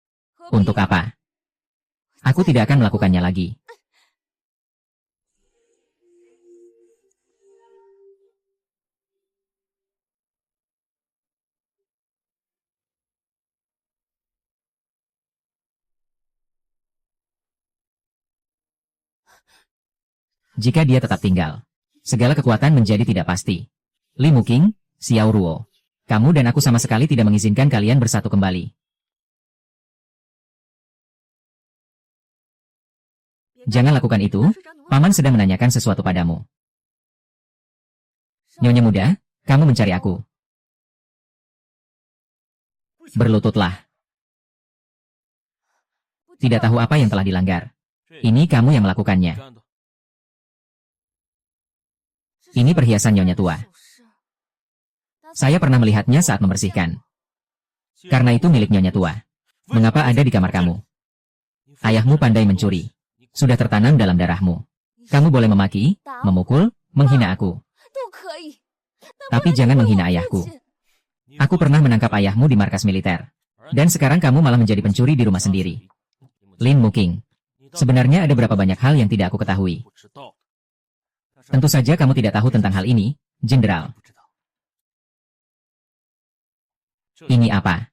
Untuk apa? Aku tidak akan melakukannya lagi. Jika dia tetap tinggal, segala kekuatan menjadi tidak pasti. Li Muking, Xiao Ruo. Kamu dan aku sama sekali tidak mengizinkan kalian bersatu kembali. Jangan lakukan itu, Paman sedang menanyakan sesuatu padamu. Nyonya muda, kamu mencari aku. Berlututlah. Tidak tahu apa yang telah dilanggar. Ini kamu yang melakukannya. Ini perhiasan nyonya tua. Saya pernah melihatnya saat membersihkan. Karena itu milik nyonya tua. Mengapa ada di kamar kamu? Ayahmu pandai mencuri. Sudah tertanam dalam darahmu. Kamu boleh memaki, memukul, menghina aku. Tapi jangan menghina ayahku. Aku pernah menangkap ayahmu di markas militer. Dan sekarang kamu malah menjadi pencuri di rumah sendiri. Lin Muking. Sebenarnya ada berapa banyak hal yang tidak aku ketahui. Tentu saja kamu tidak tahu tentang hal ini, Jenderal. Ini apa?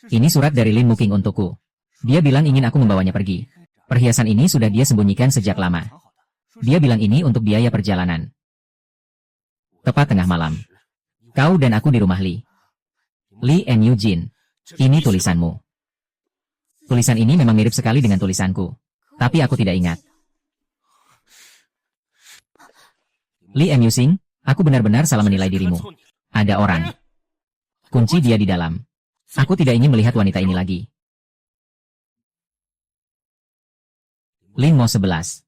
Ini surat dari Lin Muking untukku. Dia bilang ingin aku membawanya pergi. Perhiasan ini sudah dia sembunyikan sejak lama. Dia bilang ini untuk biaya perjalanan. Tepat tengah malam. Kau dan aku di rumah Li. Li and Eugene. Ini tulisanmu. Tulisan ini memang mirip sekali dengan tulisanku. Tapi aku tidak ingat. Li Musing, aku benar-benar salah menilai dirimu. Ada orang. Kunci dia di dalam. Aku tidak ingin melihat wanita ini lagi. Lin Mo 11.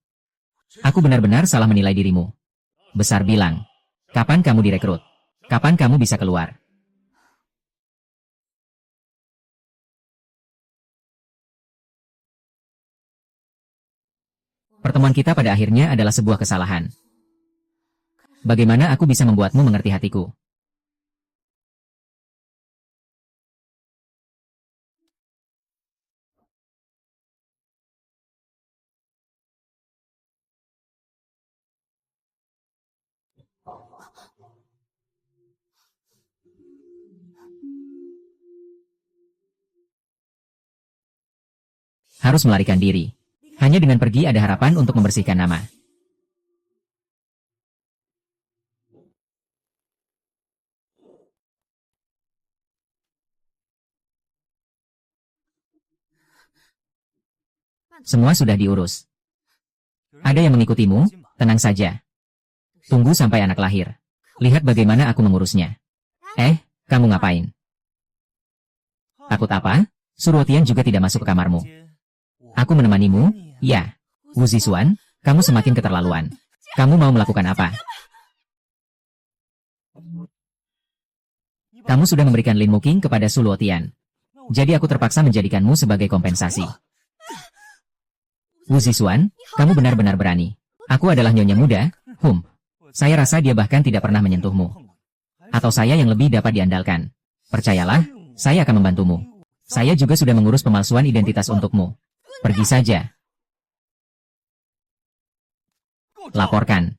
Aku benar-benar salah menilai dirimu. Besar bilang. Kapan kamu direkrut? Kapan kamu bisa keluar? Pertemuan kita pada akhirnya adalah sebuah kesalahan. Bagaimana aku bisa membuatmu mengerti hatiku? Harus melarikan diri. Hanya dengan pergi ada harapan untuk membersihkan nama. Semua sudah diurus. Ada yang mengikutimu? Tenang saja. Tunggu sampai anak lahir. Lihat bagaimana aku mengurusnya. Kamu ngapain? Takut apa? Suruotian juga tidak masuk ke kamarmu. Aku menemanimu? Ya. Wu Zixuan, kamu semakin keterlaluan. Kamu mau melakukan apa? Kamu sudah memberikan Lin Muqing kepada Su Luotian. Jadi aku terpaksa menjadikanmu sebagai kompensasi. Wu Zixuan, kamu benar-benar berani. Aku adalah nyonya muda. Saya rasa dia bahkan tidak pernah menyentuhmu. Atau saya yang lebih dapat diandalkan. Percayalah, saya akan membantumu. Saya juga sudah mengurus pemalsuan identitas untukmu. Pergi saja. Laporkan.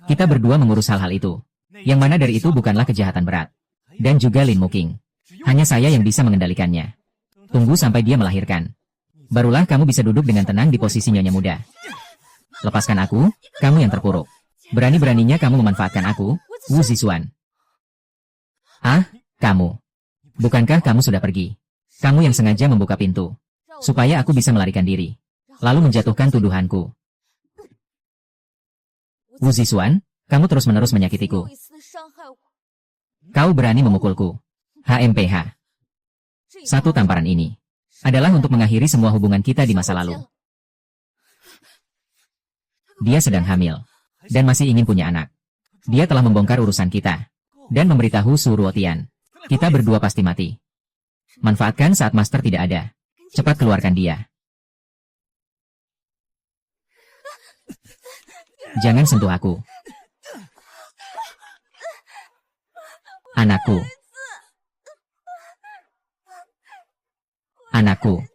Kita berdua mengurus hal-hal itu. Yang mana dari itu bukanlah kejahatan berat. Dan juga Lin Muqing. Hanya saya yang bisa mengendalikannya. Tunggu sampai dia melahirkan. Barulah kamu bisa duduk dengan tenang di posisi nyonya muda. Lepaskan aku, kamu yang terpuruk. Berani-beraninya kamu memanfaatkan aku, Wu Zixuan. Kamu. Bukankah kamu sudah pergi? Kamu yang sengaja membuka pintu. Supaya aku bisa melarikan diri. Lalu menjatuhkan tuduhanku. Wu Zixuan, kamu terus-menerus menyakitiku. Kau berani memukulku. HMPH. Satu tamparan ini adalah untuk mengakhiri semua hubungan kita di masa lalu. Dia sedang hamil. Dan masih ingin punya anak. Dia telah membongkar urusan kita. Dan memberitahu Su Ruotian. Kita berdua pasti mati. Manfaatkan saat master tidak ada. Cepat keluarkan dia. Jangan sentuh aku. Anakku. Anakku.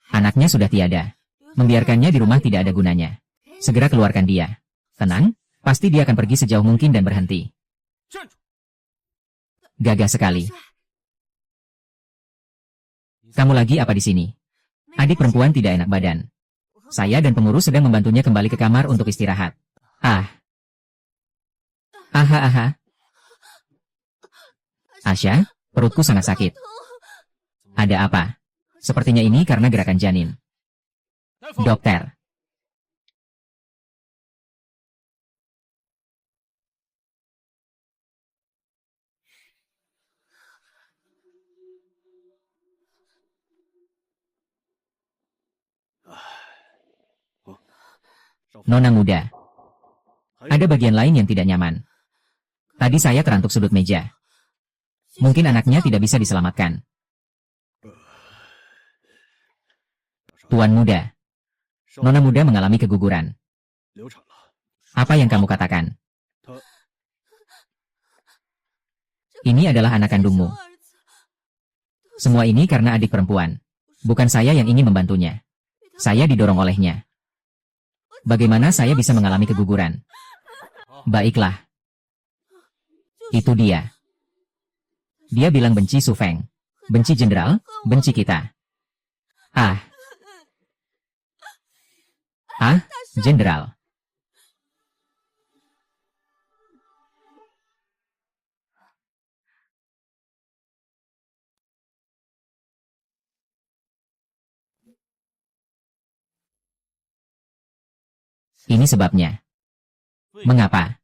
Anaknya sudah tiada. Membiarkannya di rumah tidak ada gunanya. Segera keluarkan dia. Tenang, pasti dia akan pergi sejauh mungkin dan berhenti. Gagah sekali. Kamu lagi apa di sini? Adik perempuan tidak enak badan. Saya dan pengurus sedang membantunya kembali ke kamar untuk istirahat. Asya, perutku sangat sakit. Ada apa? Sepertinya ini karena gerakan janin. Dokter. Nona muda. Ada bagian lain yang tidak nyaman. Tadi saya terantuk sudut meja. Mungkin anaknya tidak bisa diselamatkan. Tuan muda. Nona muda mengalami keguguran. Apa yang kamu katakan? Ini adalah anak kandungmu. Semua ini karena adik perempuan. Bukan saya yang ingin membantunya. Saya didorong olehnya. Bagaimana saya bisa mengalami keguguran? Baiklah. Itu dia. Dia bilang benci Su Feng. Benci jenderal, benci kita. Jenderal. Ini sebabnya. Mengapa?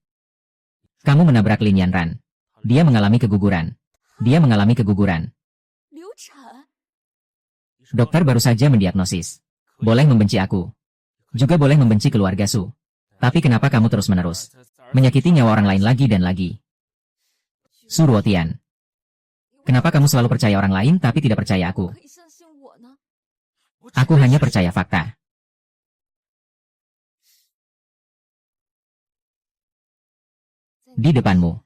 Kamu menabrak Lin Yanran. Dia mengalami keguguran. Dia mengalami keguguran. Dokter baru saja mendiagnosis. Boleh membenci aku. Juga boleh membenci keluarga Su. Tapi kenapa kamu terus-menerus menyakiti nyawa orang lain lagi dan lagi? Su Ruotian. Kenapa kamu selalu percaya orang lain tapi tidak percaya aku? Aku hanya percaya fakta. Di depanmu.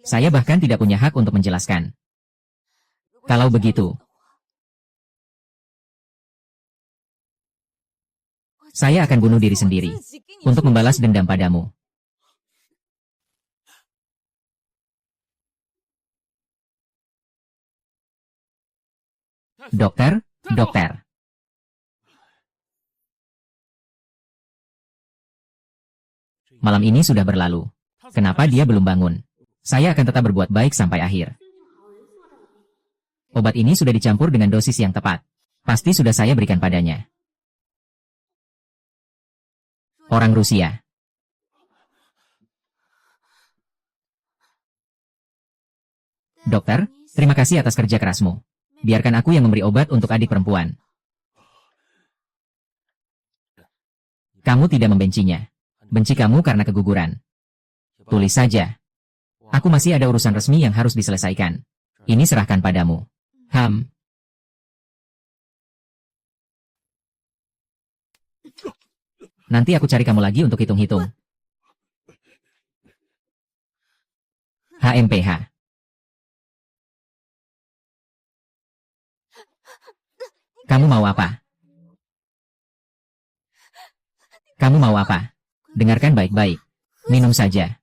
Saya bahkan tidak punya hak untuk menjelaskan. Kalau begitu, saya akan bunuh diri sendiri untuk membalas dendam padamu. Dokter, dokter. Malam ini sudah berlalu. Kenapa dia belum bangun? Saya akan tetap berbuat baik sampai akhir. Obat ini sudah dicampur dengan dosis yang tepat. Pasti sudah saya berikan padanya. Orang Rusia. Dokter, terima kasih atas kerja kerasmu. Biarkan aku yang memberi obat untuk adik perempuan. Kamu tidak membencinya. Benci kamu karena keguguran. Tulis saja. Aku masih ada urusan resmi yang harus diselesaikan. Ini serahkan padamu. Nanti aku cari kamu lagi untuk hitung-hitung. HMPH. Kamu mau apa? Kamu mau apa? Dengarkan baik-baik. Minum saja.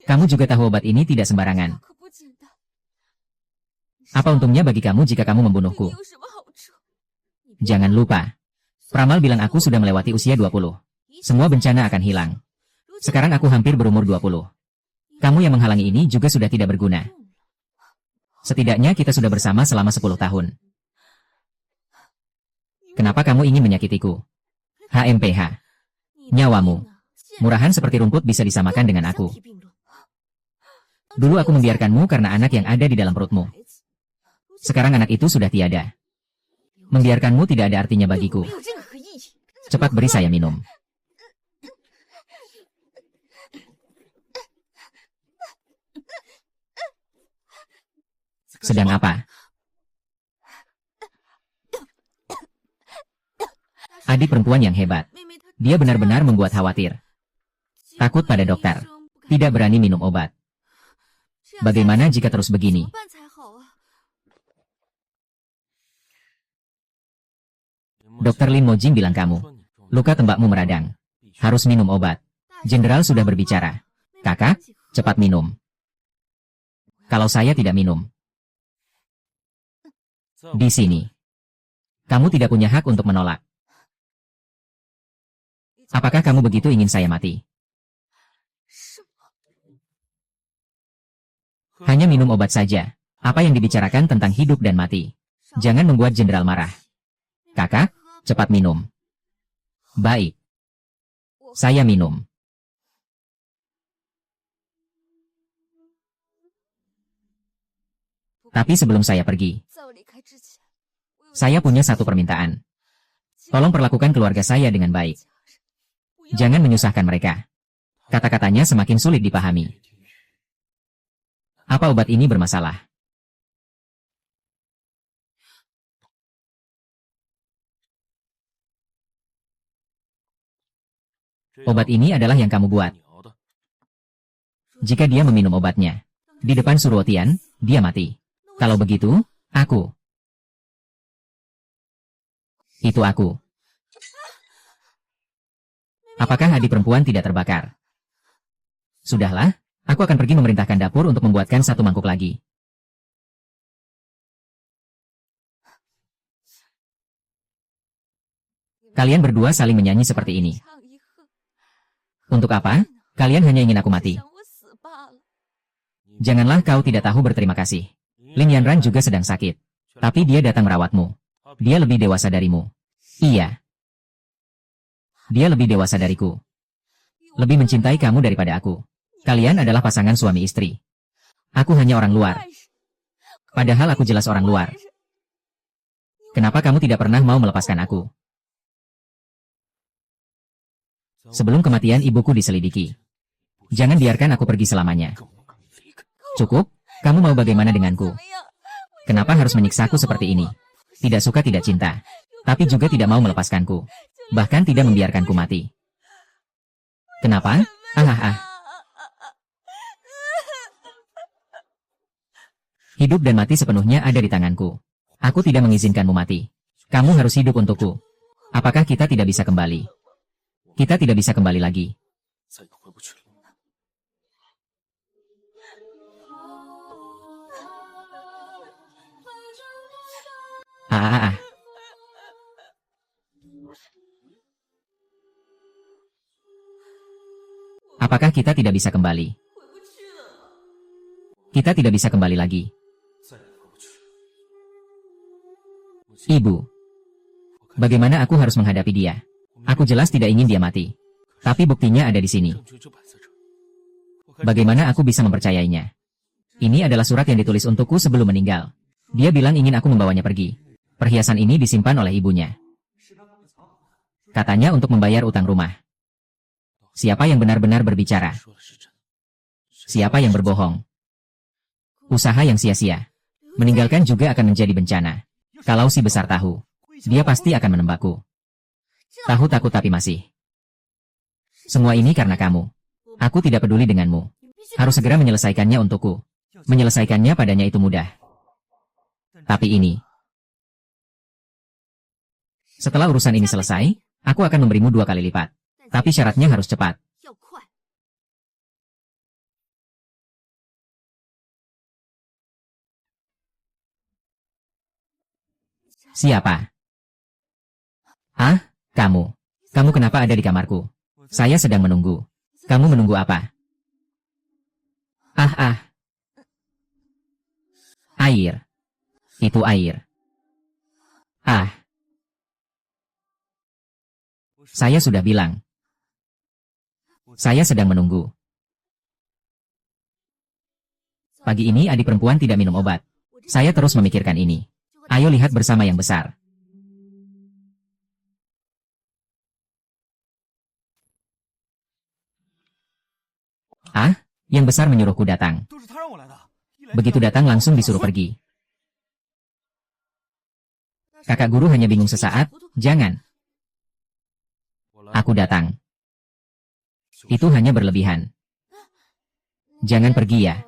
Kamu juga tahu obat ini tidak sembarangan. Apa untungnya bagi kamu jika kamu membunuhku? Jangan lupa. Peramal bilang aku sudah melewati usia 20. Semua bencana akan hilang. Sekarang aku hampir berumur 20. Kamu yang menghalangi ini juga sudah tidak berguna. Setidaknya kita sudah bersama selama 10 tahun. Kenapa kamu ingin menyakitiku? HMPH. Nyawamu. Murahan seperti rumput bisa disamakan dengan aku. Dulu aku membiarkanmu karena anak yang ada di dalam perutmu. Sekarang anak itu sudah tiada. Membiarkanmu tidak ada artinya bagiku. Cepat beri saya minum. Sedang apa? Adik perempuan yang hebat. Dia benar-benar membuat khawatir. Takut pada dokter. Tidak berani minum obat. Bagaimana jika terus begini? Dokter Lin Mojing bilang kamu. Luka tembakmu meradang. Harus minum obat. Jenderal sudah berbicara. Kakak, cepat minum. Kalau saya tidak minum. Di sini. Kamu tidak punya hak untuk menolak. Apakah kamu begitu ingin saya mati? Hanya minum obat saja. Apa yang dibicarakan tentang hidup dan mati? Jangan membuat jenderal marah. Kakak, cepat minum. Baik. Saya minum. Tapi sebelum saya pergi, saya punya satu permintaan. Tolong perlakukan keluarga saya dengan baik. Jangan menyusahkan mereka. Kata-katanya semakin sulit dipahami. Apa obat ini bermasalah? Obat ini adalah yang kamu buat. Jika dia meminum obatnya di depan Suruotian, dia mati. Kalau begitu, aku. Itu aku. Apakah adik perempuan tidak terbakar? Sudahlah, aku akan pergi memerintahkan dapur untuk membuatkan satu mangkuk lagi. Kalian berdua saling menyanyi seperti ini. Untuk apa? Kalian hanya ingin aku mati. Janganlah kau tidak tahu berterima kasih. Lin Yanran juga sedang sakit. Tapi dia datang merawatmu. Dia lebih dewasa darimu. Iya. Dia lebih dewasa dariku. Lebih mencintai kamu daripada aku. Kalian adalah pasangan suami istri. Aku hanya orang luar. Padahal aku jelas orang luar. Kenapa kamu tidak pernah mau melepaskan aku? Sebelum kematian ibuku diselidiki. Jangan biarkan aku pergi selamanya. Cukup? Kamu mau bagaimana denganku? Kenapa harus menyiksaku seperti ini? Tidak suka tidak cinta. Tapi juga tidak mau melepaskanku. Bahkan tidak membiarkanku mati. Kenapa? Ah. Hidup dan mati sepenuhnya ada di tanganku. Aku tidak mengizinkanmu mati. Kamu harus hidup untukku. Apakah kita tidak bisa kembali? Kita tidak bisa kembali lagi. Ah. Apakah kita tidak bisa kembali? Kita tidak bisa kembali lagi. Ibu. Bagaimana aku harus menghadapi dia? Aku jelas tidak ingin dia mati. Tapi buktinya ada di sini. Bagaimana aku bisa mempercayainya? Ini adalah surat yang ditulis untukku sebelum meninggal. Dia bilang ingin aku membawanya pergi. Perhiasan ini disimpan oleh ibunya. Katanya untuk membayar utang rumah. Siapa yang benar-benar berbicara? Siapa yang berbohong? Usaha yang sia-sia. Meninggalkan juga akan menjadi bencana. Kalau si besar tahu, dia pasti akan menembakku. Tahu takut tapi masih. Semua ini karena kamu. Aku tidak peduli denganmu. Harus segera menyelesaikannya untukku. Menyelesaikannya padanya itu mudah. Tapi ini. Setelah urusan ini selesai, aku akan memberimu 2 kali lipat. Tapi syaratnya harus cepat. Siapa? Ah, kamu. Kamu kenapa ada di kamarku? Saya sedang menunggu. Kamu menunggu apa? Ah. Air. Itu air. Ah. Saya sudah bilang. Saya sedang menunggu. Pagi ini adik perempuan tidak minum obat. Saya terus memikirkan ini. Ayo lihat bersama yang besar. Ah, yang besar menyuruhku datang. Begitu datang langsung disuruh pergi. Kakak guru hanya bingung sesaat, jangan. Aku datang. Itu hanya berlebihan. Jangan pergi ya.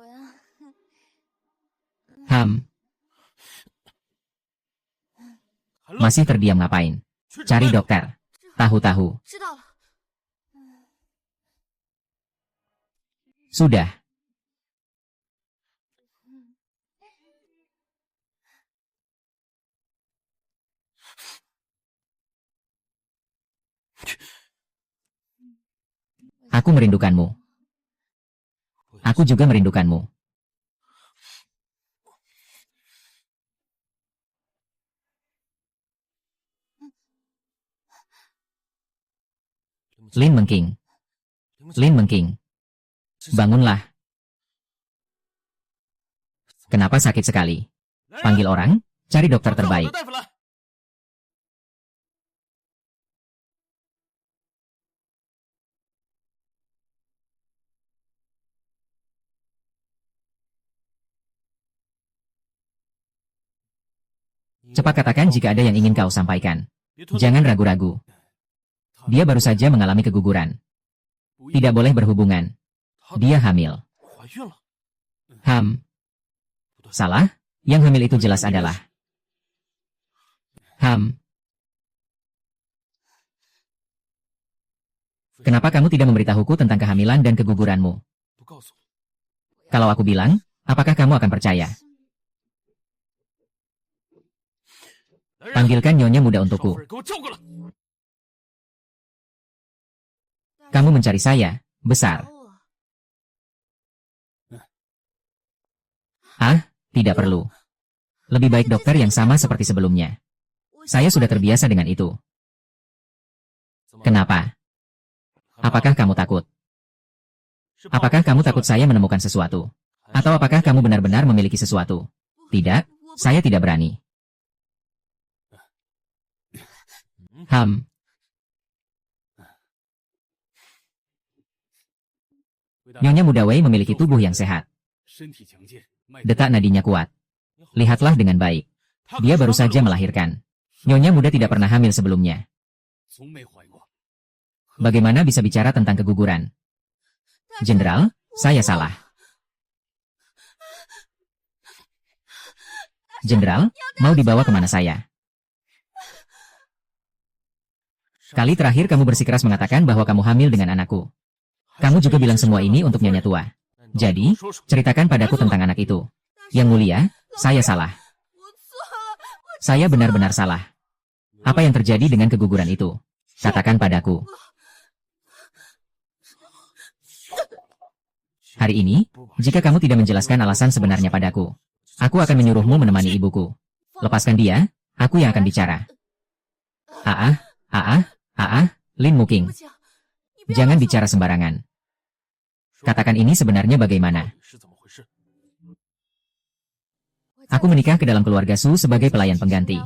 Masih terdiam ngapain? Cari dokter. Tahu-tahu. Sudah. Aku merindukanmu. Aku juga merindukanmu. Lin Mengking. Lin Mengking. Bangunlah. Kenapa sakit sekali? Panggil orang, cari dokter terbaik. Cepat katakan jika ada yang ingin kau sampaikan. Jangan ragu-ragu. Dia baru saja mengalami keguguran. Tidak boleh berhubungan. Dia hamil. Salah? Yang hamil itu jelas adalah. Kenapa kamu tidak memberitahuku tentang kehamilan dan keguguranmu? Kalau aku bilang, apakah kamu akan percaya? Panggilkan nyonya muda untukku. Kamu mencari saya, besar. Ah, tidak perlu. Lebih baik dokter yang sama seperti sebelumnya. Saya sudah terbiasa dengan itu. Kenapa? Apakah kamu takut? Apakah kamu takut saya menemukan sesuatu? Atau apakah kamu benar-benar memiliki sesuatu? Tidak, saya tidak berani. Nyonya muda Wei memiliki tubuh yang sehat. Detak nadinya kuat. Lihatlah dengan baik. Dia baru saja melahirkan. Nyonya muda tidak pernah hamil sebelumnya. Bagaimana bisa bicara tentang keguguran? Jenderal, saya salah. Jenderal, mau dibawa kemana saya? Kali terakhir kamu bersikeras mengatakan bahwa kamu hamil dengan anakku. Kamu juga bilang semua ini untuk Nyonya tua. Jadi, ceritakan padaku tentang anak itu. Yang mulia, saya salah. Saya benar-benar salah. Apa yang terjadi dengan keguguran itu? Katakan padaku. Hari ini, jika kamu tidak menjelaskan alasan sebenarnya padaku, aku akan menyuruhmu menemani ibuku. Lepaskan dia, aku yang akan bicara. Lin Muking. Jangan bicara sembarangan. Katakan ini sebenarnya bagaimana? Aku menikah ke dalam keluarga Su sebagai pelayan pengganti.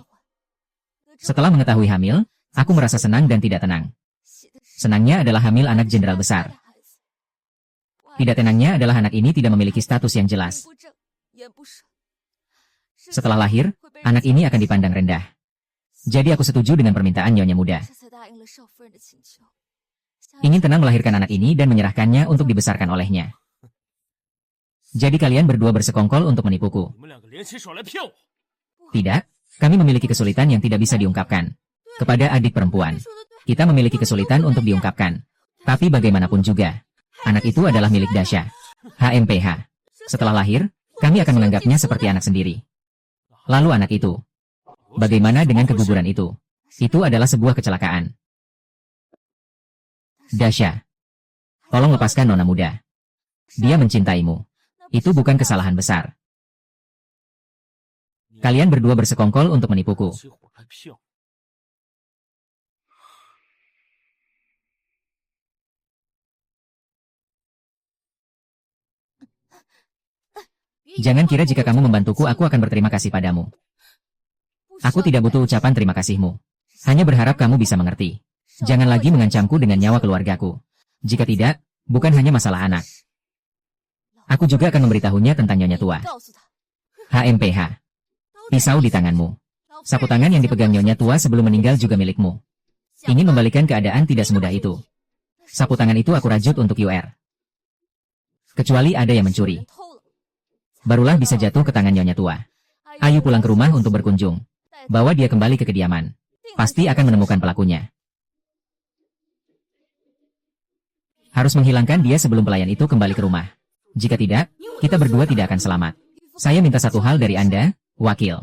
Setelah mengetahui hamil, aku merasa senang dan tidak tenang. Senangnya adalah hamil anak jenderal besar. Tidak tenangnya adalah anak ini tidak memiliki status yang jelas. Setelah lahir, anak ini akan dipandang rendah. Jadi aku setuju dengan permintaan Nyonya muda. Ingin tenang melahirkan anak ini dan menyerahkannya untuk dibesarkan olehnya. Jadi kalian berdua bersekongkol untuk menipuku. Tidak, kami memiliki kesulitan yang tidak bisa diungkapkan. Kepada adik perempuan, kita memiliki kesulitan untuk diungkapkan. Tapi bagaimanapun juga, anak itu adalah milik Dasha. HMPH. Setelah lahir, kami akan menganggapnya seperti anak sendiri. Lalu anak itu. Bagaimana dengan keguguran itu? Itu adalah sebuah kecelakaan. Dasha. Tolong lepaskan nona muda. Dia mencintaimu. Itu bukan kesalahan besar. Kalian berdua bersekongkol untuk menipuku. Jangan kira jika kamu membantuku aku akan berterima kasih padamu. Aku tidak butuh ucapan terima kasihmu. Hanya berharap kamu bisa mengerti. Jangan lagi mengancamku dengan nyawa keluargaku. Jika tidak, bukan hanya masalah anak. Aku juga akan memberitahunya tentang Nyonya tua. HMPH. Pisau di tanganmu. Sapu tangan yang dipegang Nyonya tua sebelum meninggal juga milikmu. Ingin membalikan keadaan tidak semudah itu. Sapu tangan itu aku rajut untuk UR. Kecuali ada yang mencuri. Barulah bisa jatuh ke tangan Nyonya tua. Ayo pulang ke rumah untuk berkunjung. Bawa dia kembali ke kediaman. Pasti akan menemukan pelakunya. Harus menghilangkan dia sebelum pelayan itu kembali ke rumah. Jika tidak, kita berdua tidak akan selamat. Saya minta satu hal dari Anda, wakil.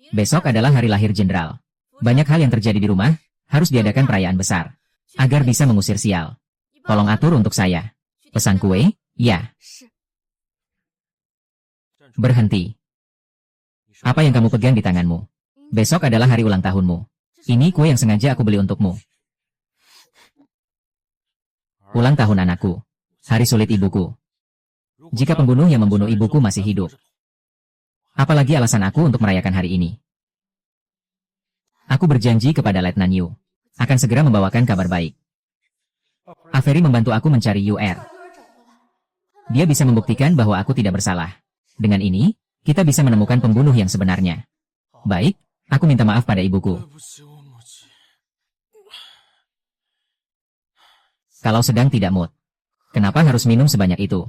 Besok adalah hari lahir jenderal. Banyak hal yang terjadi di rumah, harus diadakan perayaan besar. Agar bisa mengusir sial. Tolong atur untuk saya. Pesan kue, ya. Berhenti. Apa yang kamu pegang di tanganmu? Besok adalah hari ulang tahunmu. Ini kue yang sengaja aku beli untukmu. Ulang tahun anakku. Hari sulit ibuku. Jika pembunuh yang membunuh ibuku masih hidup. Apalagi alasan aku untuk merayakan hari ini. Aku berjanji kepada Letnan Yu. Akan segera membawakan kabar baik. Avery membantu aku mencari UR. Dia bisa membuktikan bahwa aku tidak bersalah. Dengan ini, kita bisa menemukan pembunuh yang sebenarnya. Baik, aku minta maaf pada ibuku. Kalau sedang tidak mood, kenapa harus minum sebanyak itu?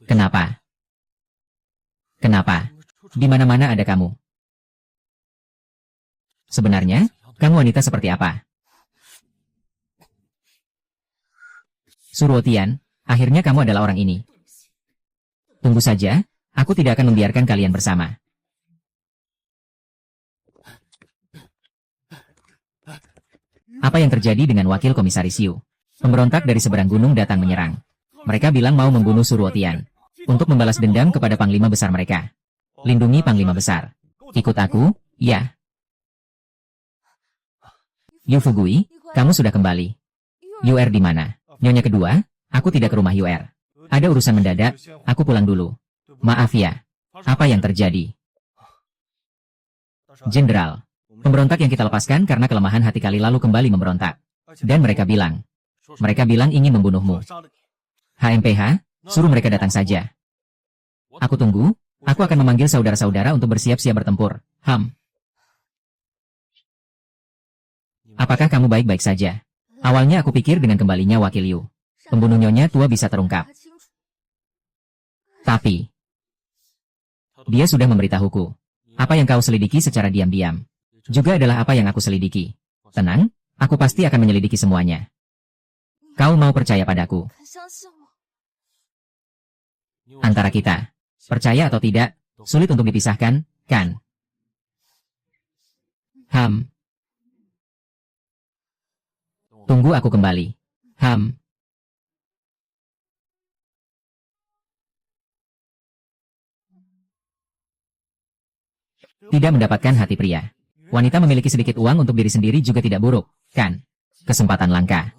Kenapa? Kenapa? Di mana-mana ada kamu. Sebenarnya, kamu wanita seperti apa? Suruotian, akhirnya kamu adalah orang ini. Tunggu saja, aku tidak akan membiarkan kalian bersama. Apa yang terjadi dengan wakil komisaris Yu? Pemberontak dari seberang gunung datang menyerang. Mereka bilang mau membunuh Suruotian. Untuk membalas dendam kepada panglima besar mereka. Lindungi panglima besar. Ikut aku, ya. Yu Fugui, kamu sudah kembali. UR di mana? Nyonya kedua, aku tidak ke rumah UR. Ada urusan mendadak, aku pulang dulu. Maaf ya. Apa yang terjadi? Jenderal, Pemberontak yang kita lepaskan karena kelemahan hati kali lalu kembali memberontak. Dan mereka bilang ingin membunuhmu. HMPH, suruh mereka datang saja. Aku tunggu, aku akan memanggil saudara-saudara untuk bersiap-siap bertempur. Apakah kamu baik-baik saja? Awalnya aku pikir dengan kembalinya wakil Liu, pembunuh nyonya tua bisa terungkap. Tapi, dia sudah memberitahuku. Apa yang kau selidiki secara diam-diam juga adalah apa yang aku selidiki. Tenang, aku pasti akan menyelidiki semuanya. Kau mau percaya padaku? Antara kita, percaya atau tidak, sulit untuk dipisahkan, kan? Tunggu aku kembali. Tidak mendapatkan hati pria. Wanita memiliki sedikit uang untuk diri sendiri juga tidak buruk, kan? Kesempatan langka.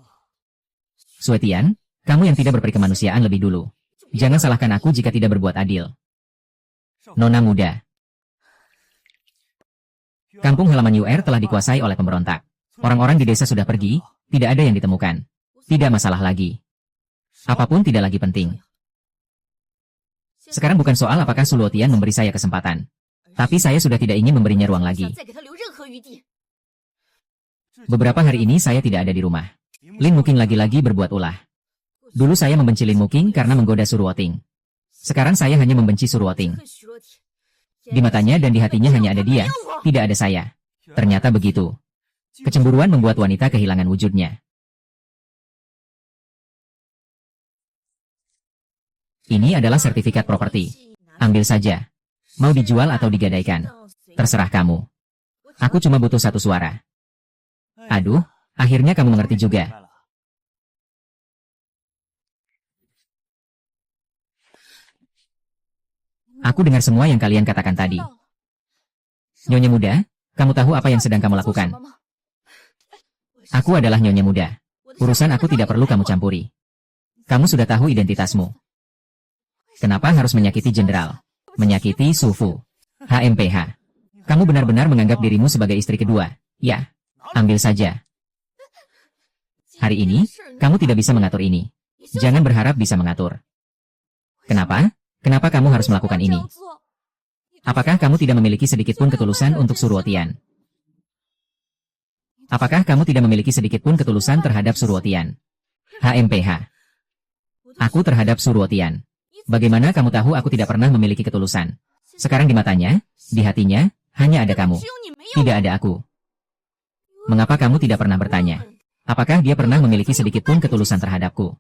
Suetian, kamu yang tidak berperi kemanusiaan lebih dulu. Jangan salahkan aku jika tidak berbuat adil. Nona muda. Kampung halaman UR telah dikuasai oleh pemberontak. Orang-orang di desa sudah pergi, tidak ada yang ditemukan. Tidak masalah lagi. Apapun tidak lagi penting. Sekarang bukan soal apakah Suluotian memberi saya kesempatan. Tapi saya sudah tidak ingin memberinya ruang lagi. Beberapa hari ini saya tidak ada di rumah. Lin Muking lagi-lagi berbuat ulah. Dulu saya membenci Lin Muking karena menggoda Suruoting. Sekarang saya hanya membenci Suruoting. Di matanya dan di hatinya hanya ada dia, tidak ada saya. Ternyata begitu. Kecemburuan membuat wanita kehilangan wujudnya. Ini adalah sertifikat properti. Ambil saja. Mau dijual atau digadaikan? Terserah kamu. Aku cuma butuh satu suara. Aduh, akhirnya kamu mengerti juga. Aku dengar semua yang kalian katakan tadi. Nyonya muda, kamu tahu apa yang sedang kamu lakukan? Aku adalah nyonya muda. Urusan aku tidak perlu kamu campuri. Kamu sudah tahu identitasmu. Kenapa harus menyakiti jenderal? Menyakiti Sufu. HMPH. Kamu benar-benar menganggap dirimu sebagai istri kedua. Ya, ambil saja. Hari ini, kamu tidak bisa mengatur ini. Jangan berharap bisa mengatur. Kenapa? Kenapa kamu harus melakukan ini? Apakah kamu tidak memiliki sedikitpun ketulusan untuk Suruotian? Apakah kamu tidak memiliki sedikitpun ketulusan terhadap Suruotian? HMPH. Aku terhadap Suruotian. Bagaimana kamu tahu aku tidak pernah memiliki ketulusan? Sekarang di matanya, di hatinya, hanya ada kamu. Tidak ada aku. Mengapa kamu tidak pernah bertanya? Apakah dia pernah memiliki sedikitpun ketulusan terhadapku?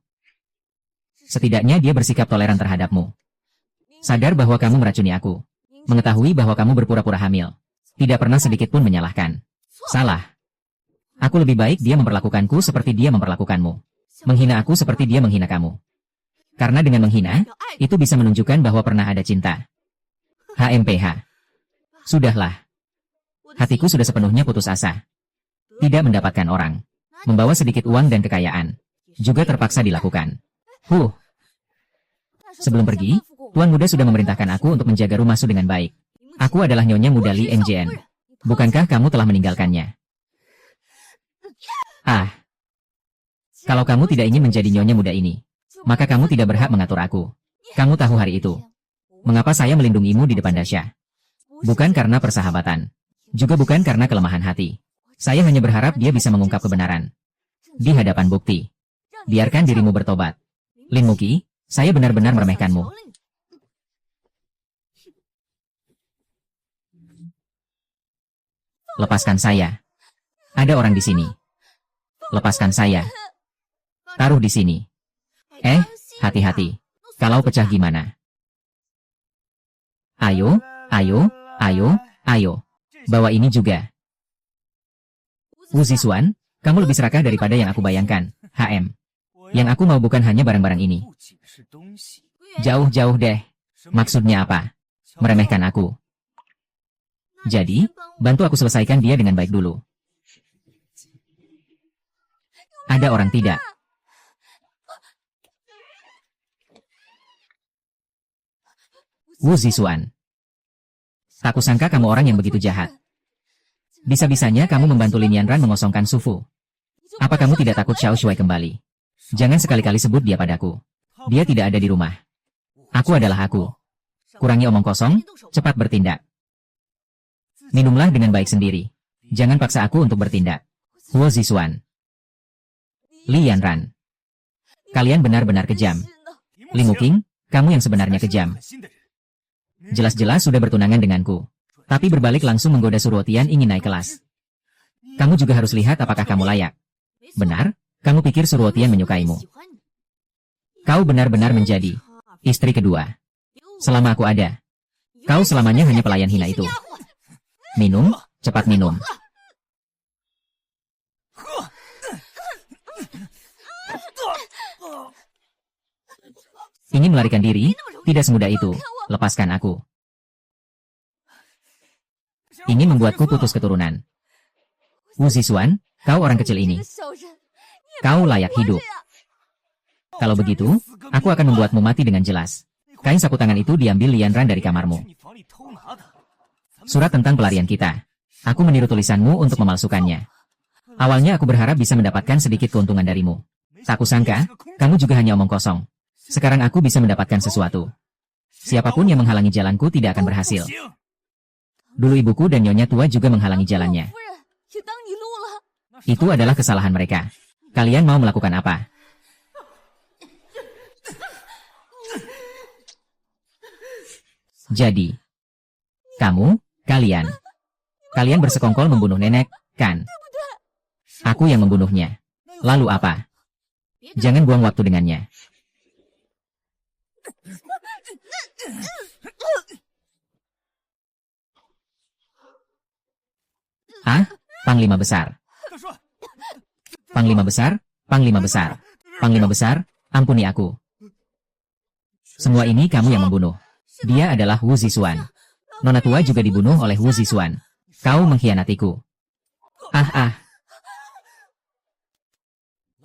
Setidaknya dia bersikap toleran terhadapmu. Sadar bahwa kamu meracuni aku. Mengetahui bahwa kamu berpura-pura hamil. Tidak pernah sedikitpun menyalahkan. Salah. Aku lebih baik dia memperlakukanku seperti dia memperlakukanmu. Menghina aku seperti dia menghina kamu. Karena dengan menghina, itu bisa menunjukkan bahwa pernah ada cinta. HMPH. Sudahlah. Hatiku sudah sepenuhnya putus asa. Tidak mendapatkan orang. Membawa sedikit uang dan kekayaan. Juga terpaksa dilakukan. Sebelum pergi, Tuan Muda sudah memerintahkan aku untuk menjaga rumah Su dengan baik. Aku adalah Nyonya Muda Li NJN. Bukankah kamu telah meninggalkannya? Kalau kamu tidak ingin menjadi Nyonya Muda ini, maka kamu tidak berhak mengatur aku. Kamu tahu hari itu. Mengapa saya melindungimu di depan Dasya? Bukan karena persahabatan. Juga bukan karena kelemahan hati. Saya hanya berharap dia bisa mengungkap kebenaran. Di hadapan bukti. Biarkan dirimu bertobat. Lin Muki, saya benar-benar meremehkanmu. Lepaskan saya. Ada orang di sini. Lepaskan saya. Taruh di sini. Hati-hati. Kalau pecah gimana? Ayo, ayo, ayo, ayo. Bawa ini juga. Wu Zixuan, kamu lebih serakah daripada yang aku bayangkan, HM. Yang aku mau bukan hanya barang-barang ini. Jauh-jauh deh. Maksudnya apa? Meremehkan aku. Jadi, bantu aku selesaikan dia dengan baik dulu. Ada orang tidak? Wu Zixuan. Tak kusangka kamu orang yang begitu jahat. Bisa-bisanya kamu membantu Lin Yanran mengosongkan Sufu. Apa kamu tidak takut Xiao Shuai kembali? Jangan sekali-kali sebut dia padaku. Dia tidak ada di rumah. Aku adalah aku. Kurangi omong kosong, cepat bertindak. Minumlah dengan baik sendiri. Jangan paksa aku untuk bertindak. Huo Zixuan. Li Yanran. Kalian benar-benar kejam. Li Muqing, kamu yang sebenarnya kejam. Jelas-jelas sudah bertunangan denganku. Tapi berbalik langsung menggoda Suruotian ingin naik kelas. Kamu juga harus lihat apakah kamu layak. Benar, kamu pikir Suruotian menyukaimu. Kau benar-benar menjadi istri kedua. Selama aku ada, kau selamanya hanya pelayan hina itu. Minum, cepat minum. Ingin melarikan diri? Tidak semudah itu. Lepaskan aku. Ingin membuatku putus keturunan. Wu Zixuan, kau orang kecil ini. Kau layak hidup. Kalau begitu, aku akan membuatmu mati dengan jelas. Kain sapu tangan itu diambil Li Yanran dari kamarmu. Surat tentang pelarian kita. Aku meniru tulisanmu untuk memalsukannya. Awalnya aku berharap bisa mendapatkan sedikit keuntungan darimu. Tak kusangka, kamu juga hanya omong kosong. Sekarang aku bisa mendapatkan sesuatu. Siapapun yang menghalangi jalanku tidak akan berhasil. Dulu ibuku dan nyonya tua juga menghalangi jalannya. Itu adalah kesalahan mereka. Kalian mau melakukan apa? Jadi, kalian bersekongkol membunuh nenek, kan? Aku yang membunuhnya. Lalu apa? Jangan buang waktu dengannya. Ah, Panglima Besar. Panglima Besar, Panglima Besar. Panglima Besar, ampuni aku. Semua ini kamu yang membunuh. Dia adalah Wu Zixuan. Nona tua juga dibunuh oleh Wu Zixuan. Kau mengkhianatiku.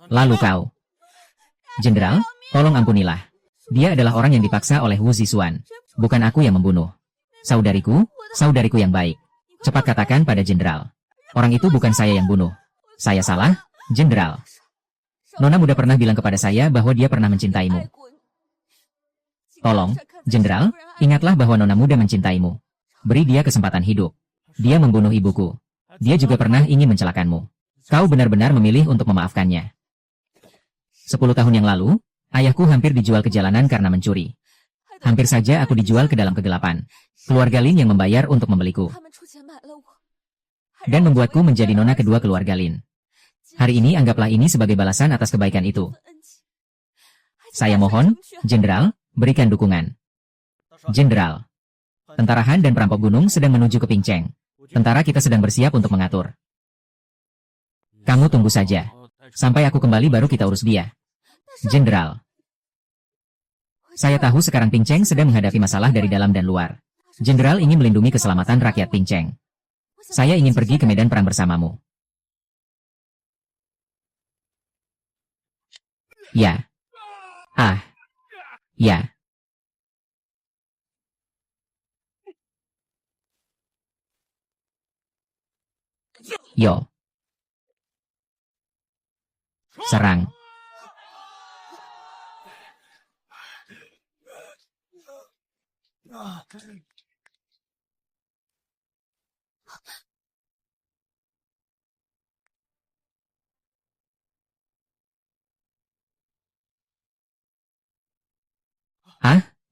Lalu kau. Jenderal, tolong ampunilah. Dia adalah orang yang dipaksa oleh Wu Zixuan. Bukan aku yang membunuh. Saudariku yang baik. Cepat katakan pada jenderal. Orang itu bukan saya yang bunuh. Saya salah, jenderal. Nona muda pernah bilang kepada saya bahwa dia pernah mencintaimu. Tolong, jenderal, ingatlah bahwa Nona muda mencintaimu. Beri dia kesempatan hidup. Dia membunuh ibuku. Dia juga pernah ingin mencelakanmu. Kau benar-benar memilih untuk memaafkannya. 10 tahun yang lalu, ayahku hampir dijual ke jalanan karena mencuri. Hampir saja aku dijual ke dalam kegelapan. Keluarga Lin yang membayar untuk membeliku. Dan membuatku menjadi nona kedua keluarga Lin. Hari ini anggaplah ini sebagai balasan atas kebaikan itu. Saya mohon, jenderal, berikan dukungan. Jenderal. Tentara Han dan perampok gunung sedang menuju ke Pingcheng. Tentara kita sedang bersiap untuk mengatur. Kamu tunggu saja. Sampai aku kembali baru kita urus dia. Jenderal. Saya tahu sekarang Pingcheng sedang menghadapi masalah dari dalam dan luar. Jenderal ingin melindungi keselamatan rakyat Pingcheng. Saya ingin pergi ke medan perang bersamamu. Ya. Ya. Yo. Serang.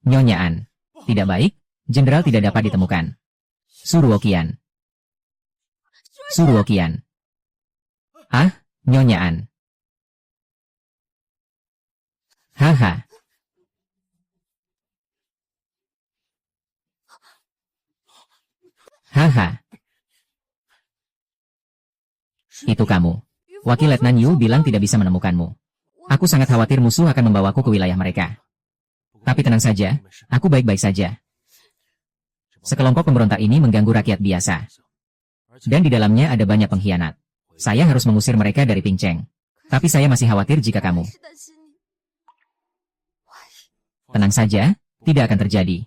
Nyonya An. Tidak baik, jenderal tidak dapat ditemukan. Suruokian. Nyonya An. Haha. Itu kamu. Wakil Letnan Yu bilang tidak bisa menemukanmu. Aku sangat khawatir musuh akan membawaku ke wilayah mereka. Tapi tenang saja, aku baik-baik saja. Sekelompok pemberontak ini mengganggu rakyat biasa. Dan di dalamnya ada banyak pengkhianat. Saya harus mengusir mereka dari Pingcheng. Tapi saya masih khawatir jika kamu. Tenang saja, tidak akan terjadi.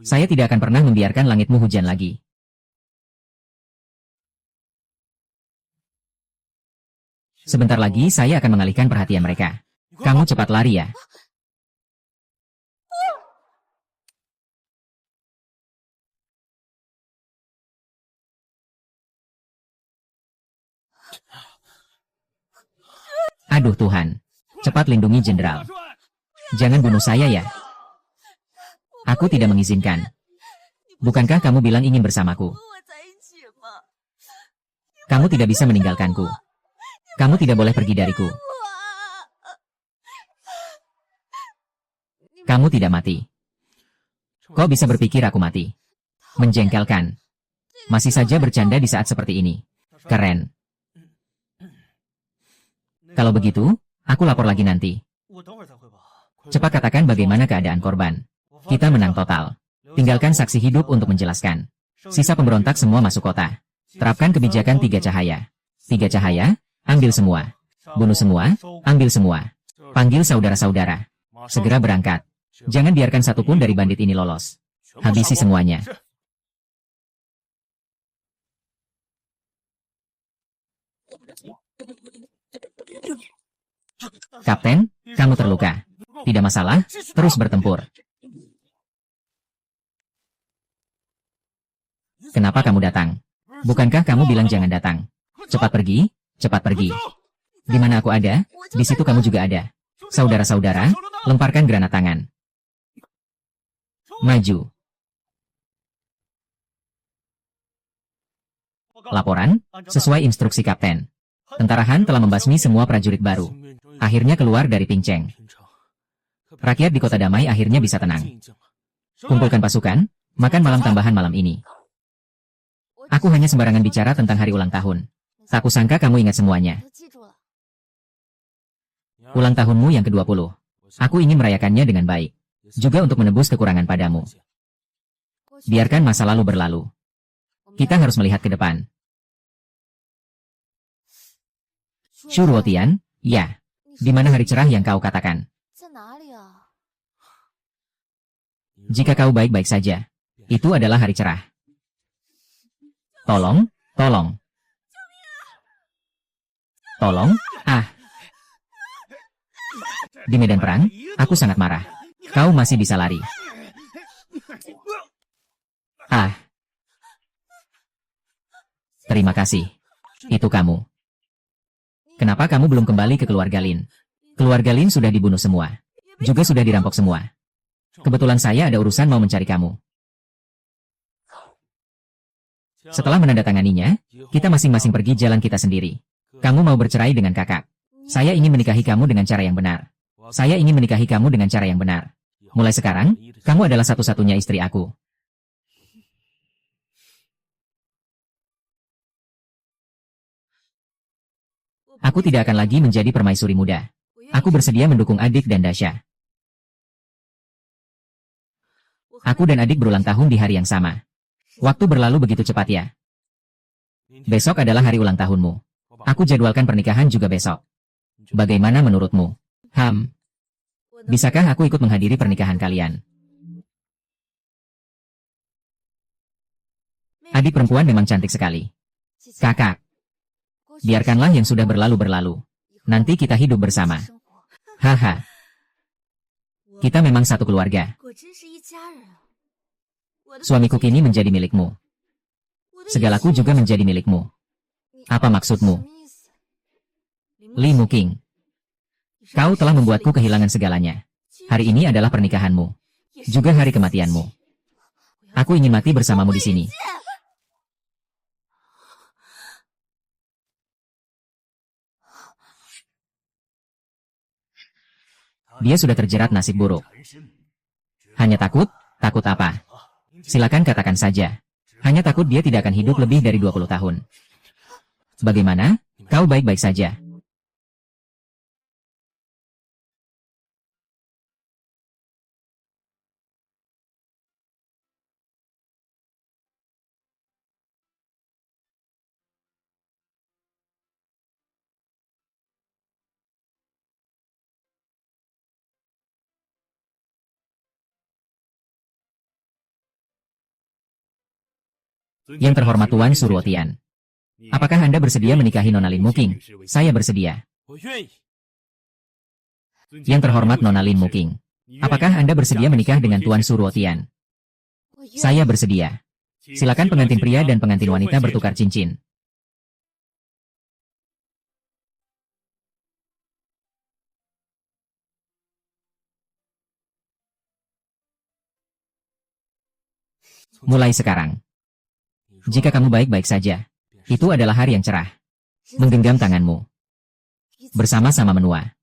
Saya tidak akan pernah membiarkan langitmu hujan lagi. Sebentar lagi saya akan mengalihkan perhatian mereka. Kamu cepat lari ya. Aduh Tuhan. Cepat lindungi Jenderal. Jangan bunuh saya ya. Aku tidak mengizinkan. Bukankah kamu bilang ingin bersamaku? Kamu tidak bisa meninggalkanku. Kamu tidak boleh pergi dariku. Kamu tidak mati. Kok bisa berpikir aku mati? Menjengkelkan. Masih saja bercanda di saat seperti ini. Keren. Kalau begitu, aku lapor lagi nanti. Cepat katakan bagaimana keadaan korban. Kita menang total. Tinggalkan saksi hidup untuk menjelaskan. Sisa pemberontak semua masuk kota. Terapkan kebijakan 3 cahaya. 3 cahaya, ambil semua. Bunuh semua, ambil semua. Panggil saudara-saudara. Segera berangkat. Jangan biarkan satupun dari bandit ini lolos. Habisi semuanya. Kapten, kamu terluka. Tidak masalah, terus bertempur. Kenapa kamu datang? Bukankah kamu bilang jangan datang? Cepat pergi, cepat pergi. Di mana aku ada, di situ kamu juga ada. Saudara-saudara, lemparkan granat tangan. Maju. Laporan, sesuai instruksi Kapten. Tentara Han telah membasmi semua prajurit baru. Akhirnya keluar dari Pingcheng. Rakyat di kota damai akhirnya bisa tenang. Kumpulkan pasukan, makan malam tambahan malam ini. Aku hanya sembarangan bicara tentang hari ulang tahun. Tak kusangka kamu ingat semuanya. Ulang tahunmu yang ke-20. Aku ingin merayakannya dengan baik. Juga untuk menebus kekurangan padamu. Biarkan masa lalu berlalu. Kita harus melihat ke depan. Shu Ruotian, ya. Di mana hari cerah yang kau katakan? Jika kau baik-baik saja, itu adalah hari cerah. Tolong, tolong. Tolong, ah. Di medan perang, aku sangat marah. Kau masih bisa lari. Ah. Terima kasih. Itu kamu. Kenapa kamu belum kembali ke keluarga Lin? Keluarga Lin sudah dibunuh semua. Juga sudah dirampok semua. Kebetulan saya ada urusan mau mencari kamu. Setelah menandatanganinya, kita masing-masing pergi jalan kita sendiri. Kamu mau bercerai dengan kakak. Saya ingin menikahi kamu dengan cara yang benar. Saya ingin menikahi kamu dengan cara yang benar. Mulai sekarang, kamu adalah satu-satunya istri aku. Aku tidak akan lagi menjadi permaisuri muda. Aku bersedia mendukung adik dan Dasha. Aku dan adik berulang tahun di hari yang sama. Waktu berlalu begitu cepat ya. Besok adalah hari ulang tahunmu. Aku jadwalkan pernikahan juga besok. Bagaimana menurutmu? Bisakah aku ikut menghadiri pernikahan kalian? Adik perempuan memang cantik sekali. Kakak. Biarkanlah yang sudah berlalu berlalu. Nanti kita hidup bersama. Haha. Kita memang satu keluarga. Suamiku kini menjadi milikmu. Segalaku juga menjadi milikmu. Apa maksudmu? Li Muking. Kau telah membuatku kehilangan segalanya. Hari ini adalah pernikahanmu. Juga hari kematianmu. Aku ingin mati bersamamu di sini. Dia sudah terjerat nasib buruk. Hanya takut? Takut apa? Silakan katakan saja. Hanya takut dia tidak akan hidup lebih dari 20 tahun. Bagaimana? Kau baik-baik saja. Yang terhormat Tuan Suruotian. Apakah Anda bersedia menikahi Nona Lin Muking? Saya bersedia. Yang terhormat Nona Lin Muking. Apakah Anda bersedia menikah dengan Tuan Suruotian? Saya bersedia. Silakan pengantin pria dan pengantin wanita bertukar cincin. Mulai sekarang. Jika kamu baik-baik saja, itu adalah hari yang cerah. Menggenggam tanganmu. Bersama-sama menua.